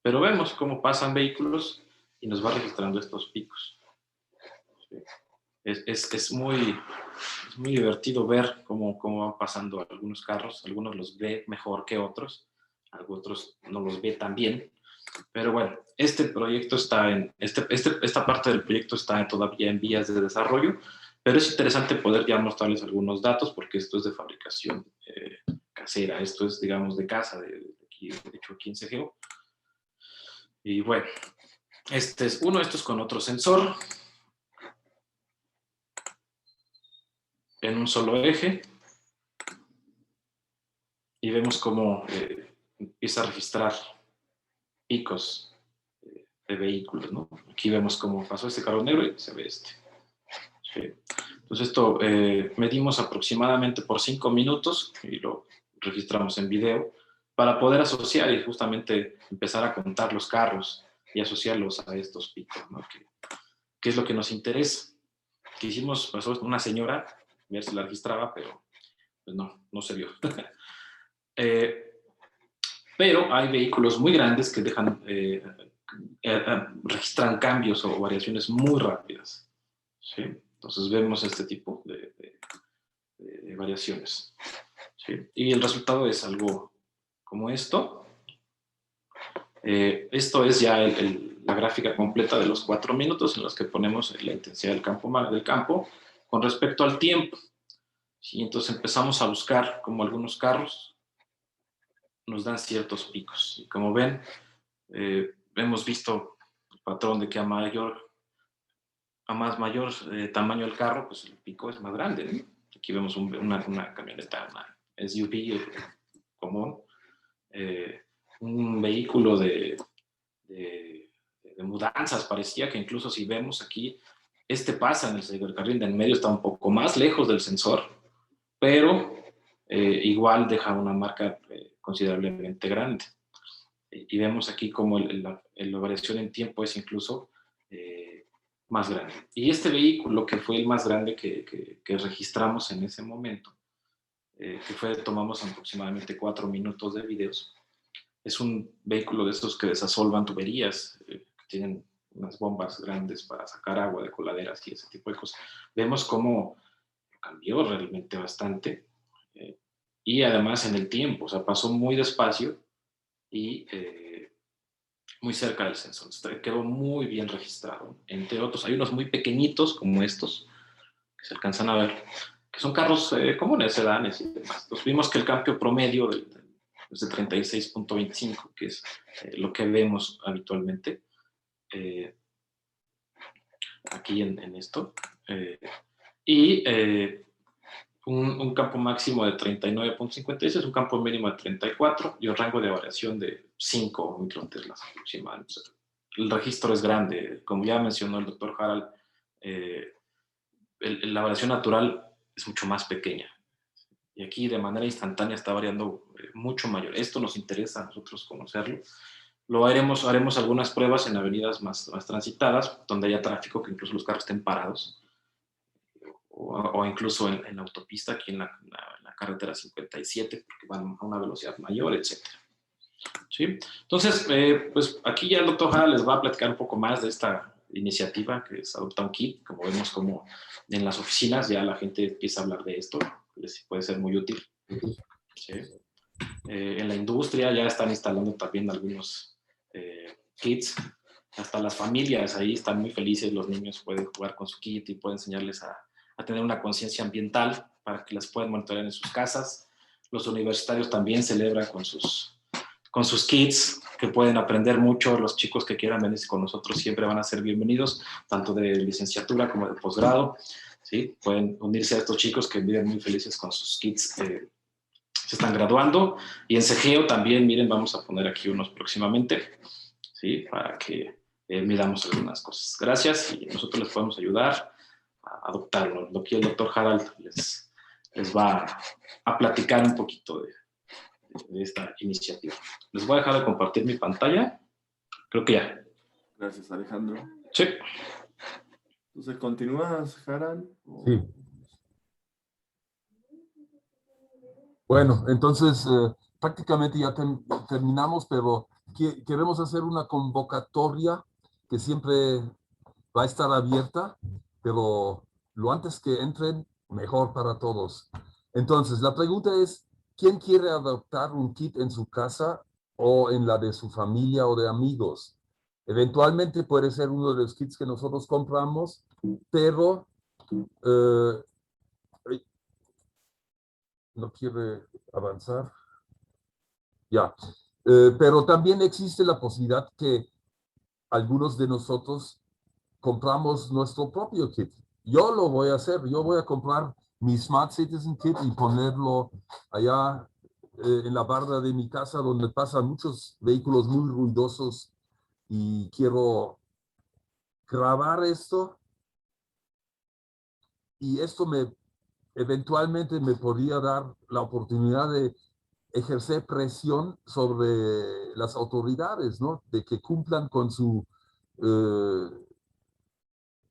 Pero vemos cómo pasan vehículos y nos va registrando estos picos. ¿Sí? Es muy divertido ver cómo van pasando algunos carros. Algunos los ve mejor que otros, otros no los ve tan bien. Pero bueno, este proyecto esta parte del proyecto está todavía en vías de desarrollo, pero es interesante poder ya mostrarles algunos datos porque esto es de fabricación casera, esto es, digamos, de casa, de hecho aquí en CGEO. Y bueno, esto es con otro sensor, en un solo eje, y vemos cómo empieza a registrar picos de vehículos, ¿no? Aquí vemos cómo pasó este carro negro y se ve este. ¿Sí? Entonces esto medimos aproximadamente por 5 minutos y lo registramos en video para poder asociar y justamente empezar a contar los carros y asociarlos a estos picos, ¿no? ¿Qué es lo que nos interesa? Que hicimos, pasó una señora, a ver si la registraba, pero pues no se vio. Pero hay vehículos muy grandes que registran cambios o variaciones muy rápidas. ¿Sí? Entonces vemos este tipo de variaciones. ¿Sí? Y el resultado es algo como esto. Esto es ya la gráfica completa de los 4 minutos en los que ponemos la intensidad del campo con respecto al tiempo. ¿Sí? Entonces empezamos a buscar como algunos carros nos dan ciertos picos. Y como ven, hemos visto el patrón de que a mayor tamaño del carro, pues el pico es más grande, ¿no? Aquí vemos una camioneta, una SUV común, un vehículo de mudanzas, parecía que incluso si vemos aquí, pasa en el carril de en medio, está un poco más lejos del sensor, pero igual deja una marca considerablemente grande. Y vemos aquí como la variación en tiempo es incluso más grande. Y este vehículo, que fue el más grande que registramos en ese momento, tomamos aproximadamente 4 minutos de videos, es un vehículo de estos que desasolvan tuberías, que tienen unas bombas grandes para sacar agua de coladeras y ese tipo de cosas. Vemos cómo cambió realmente bastante, y además en el tiempo, o sea, pasó muy despacio y muy cerca del sensor. Quedó muy bien registrado. Entre otros, hay unos muy pequeñitos como estos, que se alcanzan a ver, que son carros comunes, sedanes y demás. Entonces vimos que el cambio promedio es de 36.25, que es lo que vemos habitualmente aquí en esto. Y un campo máximo de 39.56, un campo mínimo de 34 y un rango de variación de 5 microteras aproximadamente. El registro es grande, como ya mencionó el doctor Harald, la variación natural es mucho más pequeña. Y aquí de manera instantánea está variando mucho mayor. Esto nos interesa a nosotros conocerlo. Haremos algunas pruebas en avenidas más transitadas, donde haya tráfico, que incluso los carros estén parados. O incluso en la autopista, aquí en la carretera 57, porque van a una velocidad mayor, etc. ¿Sí? Entonces, pues aquí ya el doctor Harald les va a platicar un poco más de esta iniciativa que es Adopta un Kit. Como vemos, como en las oficinas ya la gente empieza a hablar de esto, les puede ser muy útil. ¿Sí? En la industria ya están instalando también algunos kits. Hasta las familias ahí están muy felices, los niños pueden jugar con su kit y pueden enseñarles a tener una conciencia ambiental para que las puedan monitorear en sus casas. Los universitarios también celebran con sus kits, que pueden aprender mucho. Los chicos que quieran venirse con nosotros siempre van a ser bienvenidos, tanto de licenciatura como de posgrado. ¿Sí? Pueden unirse a estos chicos que viven muy felices con sus kits. Se están graduando. Y en CEGEO también, miren, vamos a poner aquí unos próximamente, ¿sí? Para que miramos algunas cosas. Gracias, y nosotros les podemos ayudar a adoptarlo. Lo que el doctor Harald les va a platicar un poquito de esta iniciativa. Les voy a dejar de compartir mi pantalla. Creo que ya. Gracias, Alejandro. Sí. Entonces, ¿continúas, Harald? Sí. Bueno, entonces prácticamente ya terminamos, pero queremos hacer una convocatoria que siempre va a estar abierta, pero lo antes que entren, mejor para todos. Entonces, la pregunta es, ¿quién quiere adoptar un kit en su casa o en la de su familia o de amigos? Eventualmente puede ser uno de los kits que nosotros compramos, pero no quiere avanzar. Ya. Pero también existe la posibilidad que algunos de nosotros compramos nuestro propio kit. Yo lo voy a hacer. Yo voy a comprar mi Smart Citizen Kit y ponerlo allá en la barda de mi casa donde pasan muchos vehículos muy ruidosos y quiero grabar esto y esto eventualmente me podría dar la oportunidad de ejercer presión sobre las autoridades, ¿no? De que cumplan con su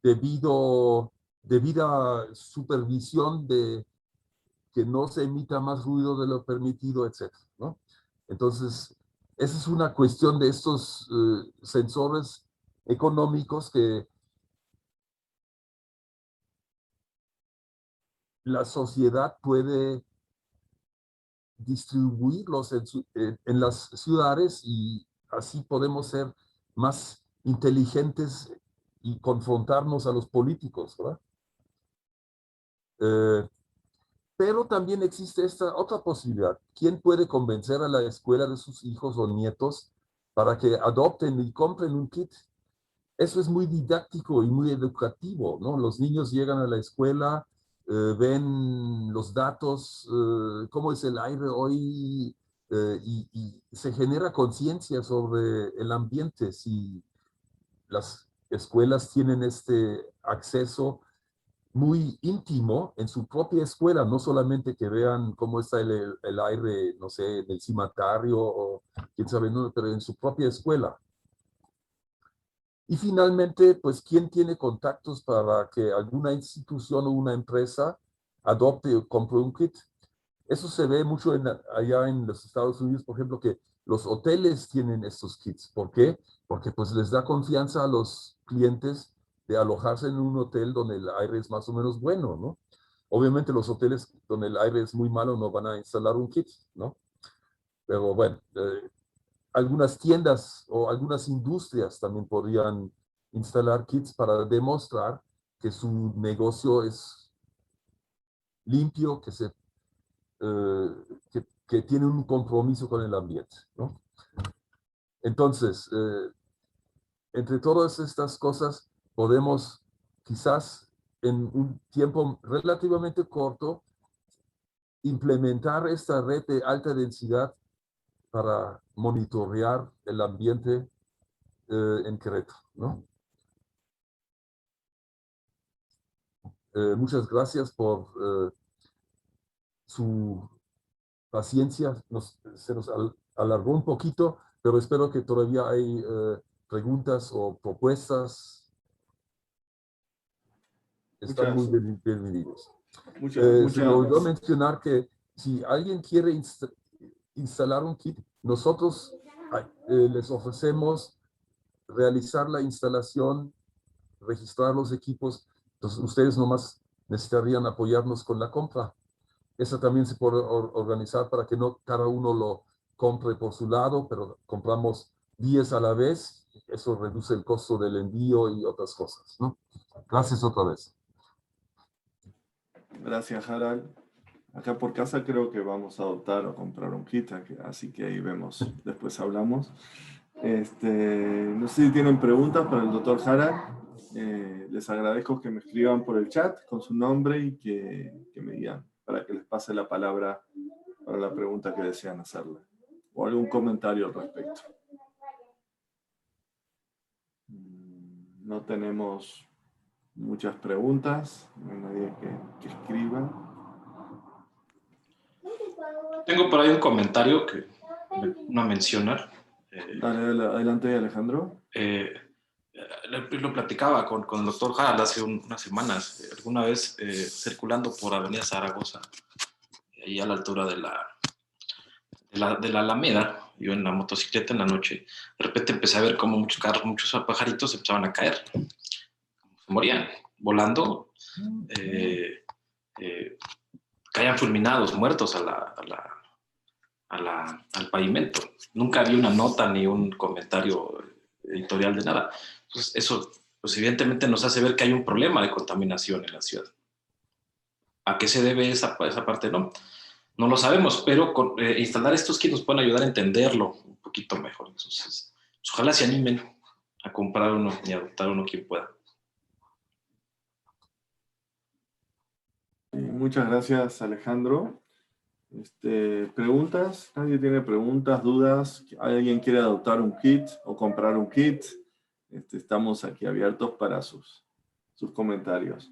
debida supervisión de que no se emita más ruido de lo permitido, etc., ¿no? Entonces, esa es una cuestión de estos sensores económicos que la sociedad puede distribuirlos en las ciudades y así podemos ser más inteligentes y confrontarnos a los políticos, ¿verdad? Pero también existe esta otra posibilidad. ¿Quién puede convencer a la escuela de sus hijos o nietos para que adopten y compren un kit? Eso es muy didáctico y muy educativo, ¿no? Los niños llegan a la escuela, ven los datos, cómo es el aire hoy, y se genera conciencia sobre el ambiente. Si las escuelas tienen este acceso muy íntimo en su propia escuela, no solamente que vean cómo está el aire, no sé, en el cimatario o quién sabe, no, pero en su propia escuela. Y finalmente, pues, ¿quién tiene contactos para que alguna institución o una empresa adopte o compre un kit? Eso se ve mucho allá en los Estados Unidos, por ejemplo, que los hoteles tienen estos kits. ¿Por qué? Porque pues les da confianza a los clientes de alojarse en un hotel donde el aire es más o menos bueno, ¿no? Obviamente los hoteles donde el aire es muy malo no van a instalar un kit, ¿no? Pero bueno, algunas tiendas o algunas industrias también podrían instalar kits para demostrar que su negocio es limpio, que tiene un compromiso con el ambiente, ¿no? Entonces, entre todas estas cosas, podemos quizás en un tiempo relativamente corto implementar esta red de alta densidad para monitorear el ambiente en Querétaro, ¿no? Muchas gracias por su paciencia. Se nos alargó un poquito, pero espero que todavía hay preguntas o propuestas. Están muy bienvenidos. Se me olvidó mencionar que si alguien quiere instalar un kit, nosotros les ofrecemos realizar la instalación, registrar los equipos. Entonces ustedes nomás necesitarían apoyarnos con la compra. Esa también se puede organizar para que no cada uno lo compre por su lado, pero compramos 10 a la vez. Eso reduce el costo del envío y otras cosas, ¿no? Gracias otra vez. Gracias, Harald. Acá por casa creo que vamos a adoptar o comprar un kit, así que ahí vemos, después hablamos. No sé si tienen preguntas para el doctor Harald. Les agradezco que me escriban por el chat con su nombre y que me digan para que les pase la palabra para la pregunta que desean hacerle. O algún comentario al respecto. No tenemos muchas preguntas, no hay nadie que escriba. Tengo por ahí un comentario que no mencionar. Adelante, Alejandro. Lo platicaba con el doctor Harald hace unas semanas, alguna vez circulando por Avenida Zaragoza, ahí a la altura de la Alameda, yo en la motocicleta en la noche, de repente empecé a ver cómo muchos carros, muchos pajaritos empezaban a caer, se morían volando, caían fulminados, muertos al pavimento. Nunca había una nota ni un comentario editorial de nada. Entonces, eso pues evidentemente nos hace ver que hay un problema de contaminación en la ciudad. ¿A qué se debe esa parte? No lo sabemos, pero instalar estos kits nos pueden ayudar a entenderlo un poquito mejor. Entonces, pues, ojalá se animen a comprar uno y adoptar uno quien pueda. Muchas gracias, Alejandro. ¿Preguntas? ¿Nadie tiene preguntas, dudas? ¿Alguien quiere adoptar un kit o comprar un kit? Estamos aquí abiertos para sus comentarios.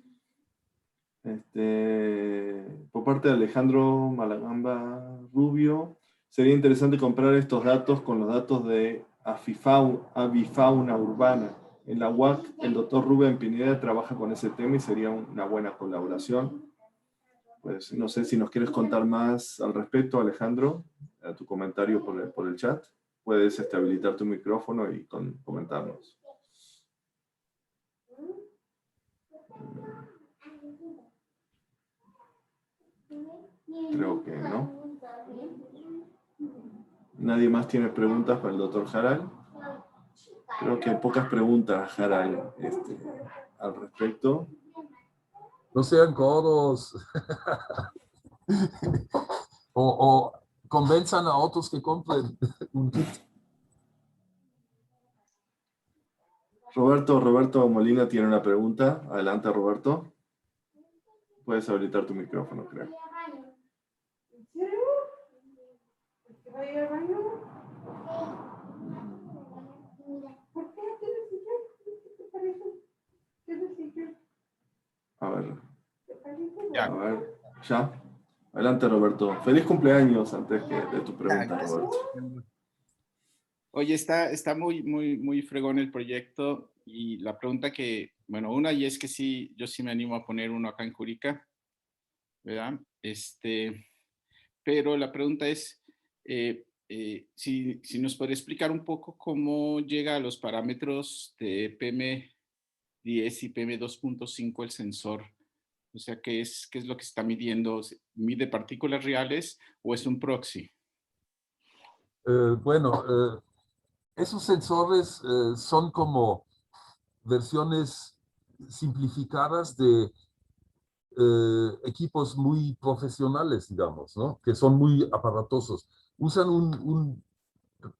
Por parte de Alejandro Malagamba Rubio, sería interesante comprar estos datos con los datos de avifauna urbana. En la UAC, el doctor Rubén Pineda trabaja con ese tema y sería una buena colaboración. Pues no sé si nos quieres contar más al respecto, Alejandro, a tu comentario por el chat. Puedes habilitar tu micrófono y comentarnos. Creo que no. ¿Nadie más tiene preguntas para el doctor Jaral? Creo que hay pocas preguntas, Jaral, al respecto. No sean codos. o convenzan a otros que compren un kit. Roberto Molina tiene una pregunta. Adelante, Roberto. Puedes habilitar tu micrófono, creo. A ver. Ya. A ver. ¿Ya? Adelante, Roberto. Feliz cumpleaños antes de tu pregunta, Gracias. Roberto. Oye, está muy fregón el proyecto y la pregunta que, bueno, una y es que sí, yo sí me animo a poner uno acá en Curica, ¿verdad? Pero la pregunta es si nos puede explicar un poco cómo llega a los parámetros de PM10 y PM2.5 el sensor. O sea, ¿qué es lo que está midiendo? ¿Mide partículas reales o es un proxy? Esos sensores son como versiones simplificadas de equipos muy profesionales, digamos, ¿no? Que son muy aparatosos. Usan un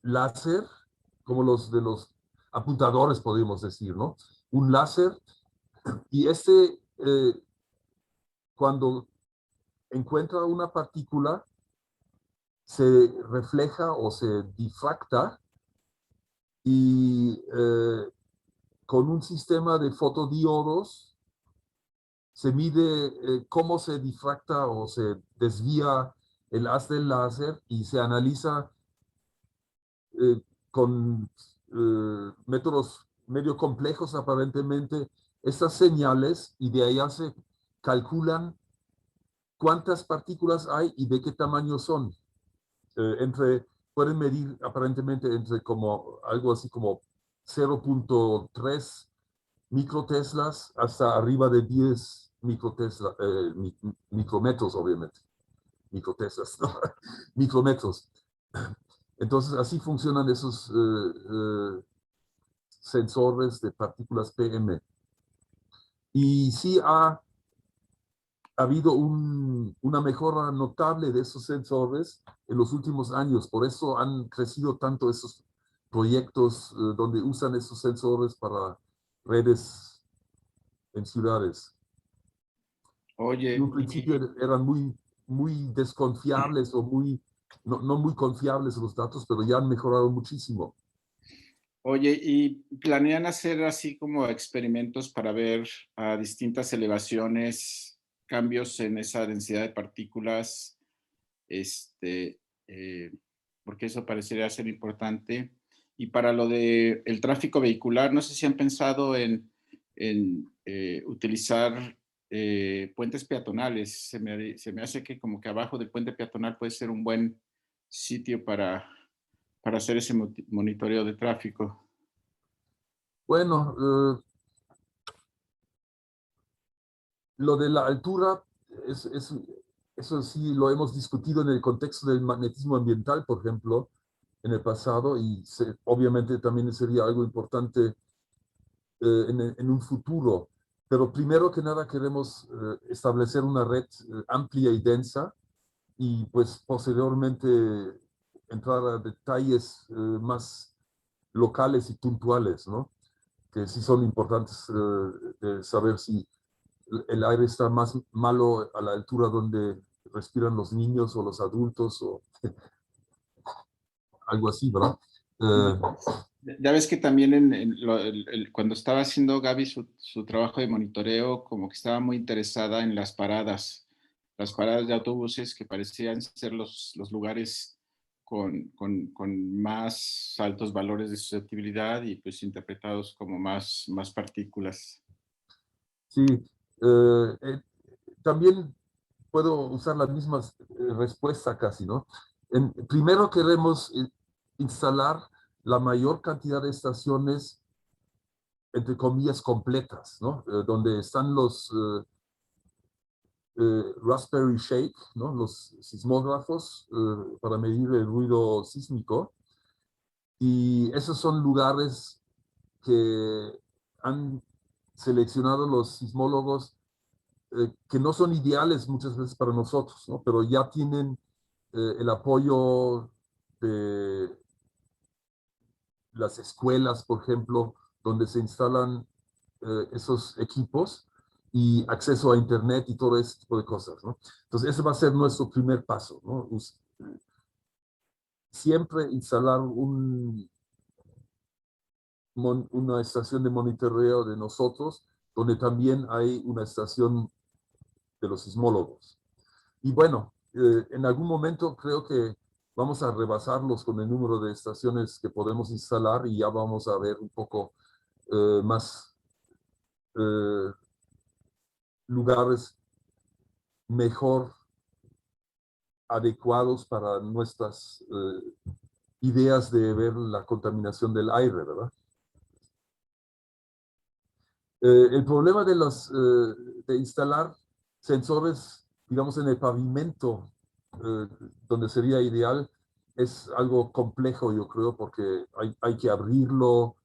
láser, como los de los apuntadores, podríamos decir, ¿no? Un láser, y cuando encuentra una partícula, se refleja o se difracta y con un sistema de fotodiodos se mide cómo se difracta o se desvía el haz del láser y se analiza con métodos medio complejos aparentemente estas señales, y de ahí se calculan cuántas partículas hay y de qué tamaño son. Pueden medir aparentemente entre como algo así como 0.3 microteslas hasta arriba de 10 micrometros, obviamente. Microteslas, ¿no? Micrometros. Entonces, así funcionan esos sensores de partículas PM. Y sí ha habido una mejora notable de esos sensores en los últimos años. Por eso han crecido tanto esos proyectos donde usan esos sensores para redes en ciudades. Oye, En un principio eran muy desconfiables o no muy confiables los datos, pero ya han mejorado muchísimo. Oye, ¿y planean hacer así como experimentos para ver a distintas elevaciones, cambios en esa densidad de partículas? Porque eso parecería ser importante. Y para lo de el tráfico vehicular, no sé si han pensado en utilizar puentes peatonales. Se me hace que como que abajo del puente peatonal puede ser un buen sitio para hacer ese monitoreo de tráfico. Bueno, lo de la altura, eso sí lo hemos discutido en el contexto del magnetismo ambiental, por ejemplo, en el pasado, y obviamente también sería algo importante en un futuro. Pero primero que nada queremos establecer una red amplia y densa, y pues posteriormente entrar a detalles más locales y puntuales, ¿no? Que sí son importantes de saber si el aire está más malo a la altura donde respiran los niños o los adultos o algo así, ¿verdad? Ya ves que también cuando estaba haciendo Gaby su trabajo de monitoreo, como que estaba muy interesada en las paradas de autobuses, que parecían ser los lugares con más altos valores de susceptibilidad y pues interpretados como más partículas. Sí, también puedo usar la misma respuesta casi, ¿no? Primero queremos instalar la mayor cantidad de estaciones, entre comillas, completas, ¿no? Donde están los Raspberry Shake, ¿no? Los sismógrafos para medir el ruido sísmico. Y esos son lugares que han seleccionado los sismólogos que no son ideales muchas veces para nosotros, ¿no? Pero ya tienen el apoyo de las escuelas, por ejemplo, donde se instalan esos equipos y acceso a internet y todo ese tipo de cosas, ¿no? Entonces, ese va a ser nuestro primer paso, ¿no? Siempre instalar una estación de monitoreo de nosotros, donde también hay una estación de los sismólogos. Y bueno, en algún momento creo que vamos a rebasarlos con el número de estaciones que podemos instalar y ya vamos a ver un poco más lugares mejor adecuados para nuestras ideas de ver la contaminación del aire, ¿verdad? El problema de instalar sensores, digamos, en el pavimento, donde sería ideal, es algo complejo, yo creo, porque hay que abrirlo,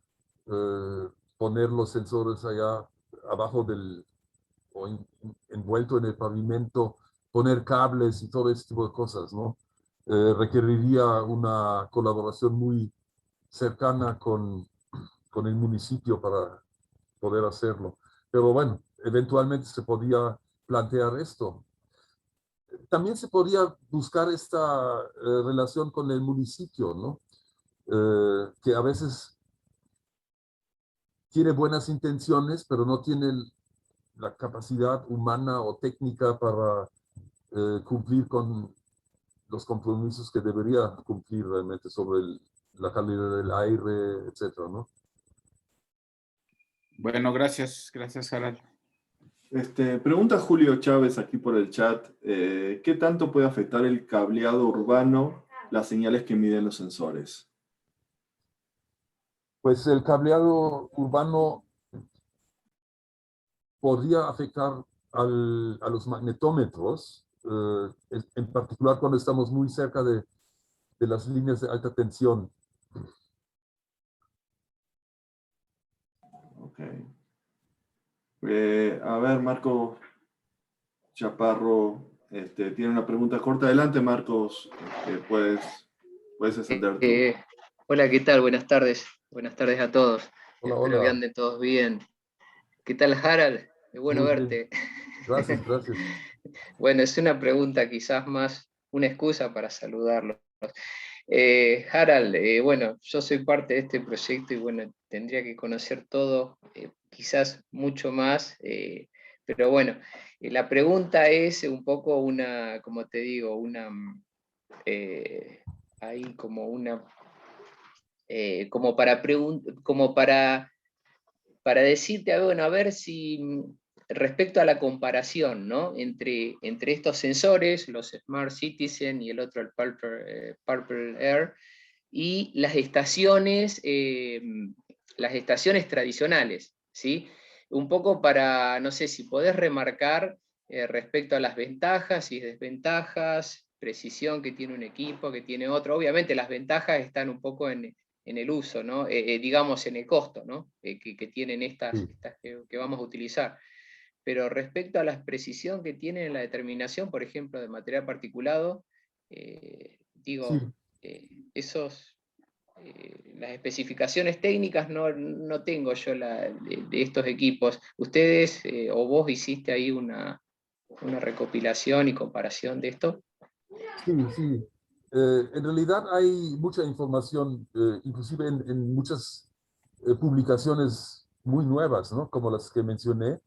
poner los sensores allá abajo o envuelto en el pavimento, poner cables y todo ese tipo de cosas, ¿no? Requeriría una colaboración muy cercana con el municipio para poder hacerlo. Pero bueno, eventualmente se podría plantear esto. También se podría buscar esta relación con el municipio, ¿no? Que a veces tiene buenas intenciones, pero no tiene la capacidad humana o técnica para cumplir con los compromisos que debería cumplir realmente sobre la calidad del aire, etcétera, ¿no? Bueno, gracias, Harald. Pregunta Julio Chávez aquí por el chat, ¿qué tanto puede afectar el cableado urbano las señales que miden los sensores? Pues el cableado urbano podría afectar a los magnetómetros, en particular cuando estamos muy cerca de las líneas de alta tensión. Ok. A ver, Marco Chaparro tiene una pregunta corta. Adelante, Marcos. Puedes extender tú. Hola, ¿qué tal? Buenas tardes. Buenas tardes a todos. Hola, Espero que hola. anden todos bien. ¿Qué tal, Harald? Es bueno Muy bien. verte. Gracias, gracias. Bueno, es una pregunta quizás más una excusa para saludarlos. Harald, bueno, yo soy parte de este proyecto y bueno, tendría que conocer todo, quizás mucho más, pero bueno, la pregunta es un poco una, como te digo, una, ahí como una, como para decirte, bueno, a ver si respecto a la comparación, ¿no? Entre estos sensores, los Smart Citizen y el otro, el Purple Air, y las estaciones tradicionales, ¿sí? Un poco para, no sé, si podés remarcar respecto a las ventajas y desventajas, precisión que tiene un equipo, que tiene otro. Obviamente las ventajas están un poco en el uso, ¿no? Digamos en el costo, ¿no? Que tienen estas que vamos a utilizar. Pero respecto a la precisión que tienen en la determinación, por ejemplo, de material particulado, digo, las especificaciones técnicas no tengo yo de estos equipos. Ustedes o vos hiciste ahí una recopilación y comparación de esto? Sí, sí. En realidad hay mucha información, inclusive en muchas publicaciones muy nuevas, ¿no? Como las que mencioné,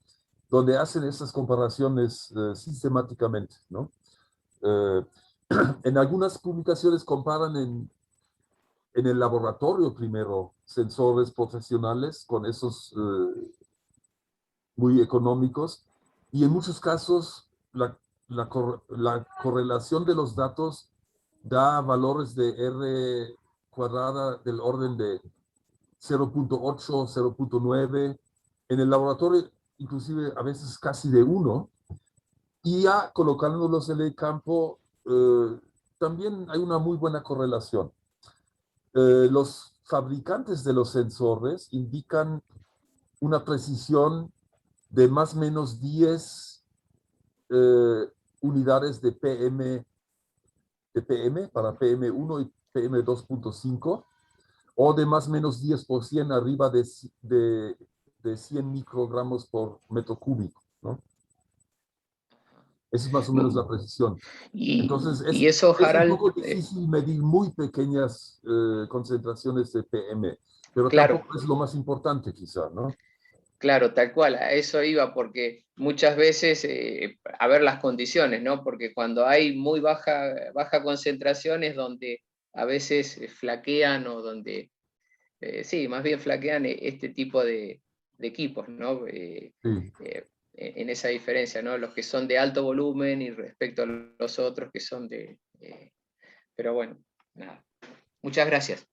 donde hacen esas comparaciones sistemáticamente, ¿no? Eh, en algunas publicaciones comparan en el laboratorio primero sensores profesionales con esos muy económicos, y en muchos casos la correlación de los datos da valores de R cuadrada del orden de 0.8, 0.9, en el laboratorio inclusive a veces casi de 1, y ya colocándolos en el campo también hay una muy buena correlación. Los fabricantes de los sensores indican una precisión de más o menos 10 unidades de PM para PM1 y PM2.5, o de más o menos 10% arriba de 100 microgramos por metro cúbico, ¿no? Esa es más o menos la precisión. Entonces, Y eso, es un Harald, poco difícil medir muy pequeñas concentraciones de PM, pero claro, tampoco es lo más importante quizá, ¿no? claro, tal cual, a eso iba, porque muchas veces, a ver las condiciones, ¿no? Porque cuando hay muy baja concentración es donde a veces flaquean o donde, sí, más bien flaquean este tipo de equipos, ¿no? Sí. En esa diferencia, ¿no? Los que son de alto volumen y respecto a los otros que son de... pero bueno, nada. Muchas gracias.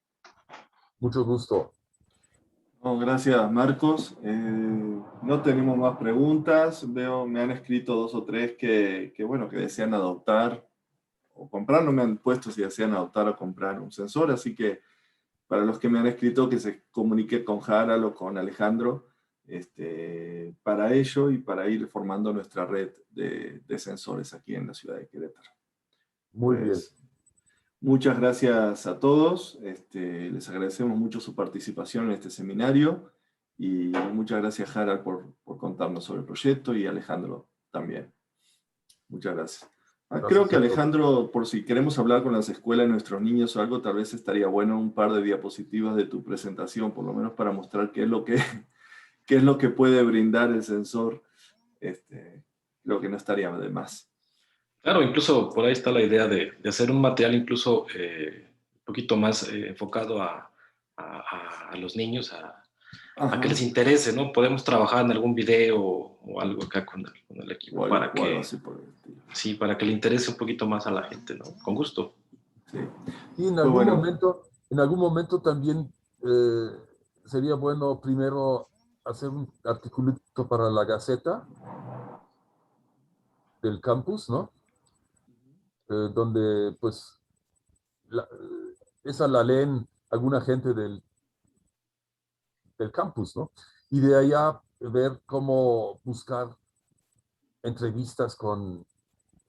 Mucho gusto. No, gracias, Marcos. No tenemos más preguntas. Veo, me han escrito 2 o 3 bueno, que desean adoptar o comprar. No me han puesto si desean adoptar o comprar un sensor, así que para los que me han escrito, que se comunique con Harald o con Alejandro para ello y para ir formando nuestra red de sensores aquí en la ciudad de Querétaro. Muy bien. Pues, muchas gracias a todos. Les agradecemos mucho su participación en este seminario y muchas gracias, Harald, por contarnos sobre el proyecto, y Alejandro también. Muchas gracias. Gracias Creo que a todos. Alejandro, por si queremos hablar con las escuelas de nuestros niños o algo, tal vez estaría bueno un par de diapositivas de tu presentación, por lo menos para mostrar qué es lo que puede brindar el sensor. Creo que no estaría de más. Claro, incluso por ahí está la idea de hacer un material incluso un poquito más enfocado a los niños, a que les interese, ¿no? Podemos trabajar en algún video o algo acá con el equipo O para algo que, así por el estilo. sí, para que le interese un poquito más a la gente, ¿no? Con gusto. Sí. Y en Pues algún momento también sería bueno primero hacer un articulito para la Gaceta del campus, ¿no? Donde pues esa la leen alguna gente del campus, ¿no? Y de allá ver cómo buscar entrevistas con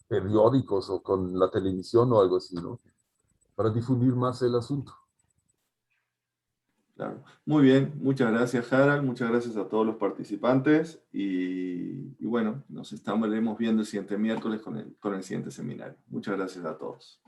periódicos o con la televisión o algo así, ¿no? Para difundir más el asunto. Claro. Muy bien, muchas gracias, Harald, muchas gracias a todos los participantes y bueno, nos estaremos viendo el siguiente miércoles con el siguiente seminario. Muchas gracias a todos.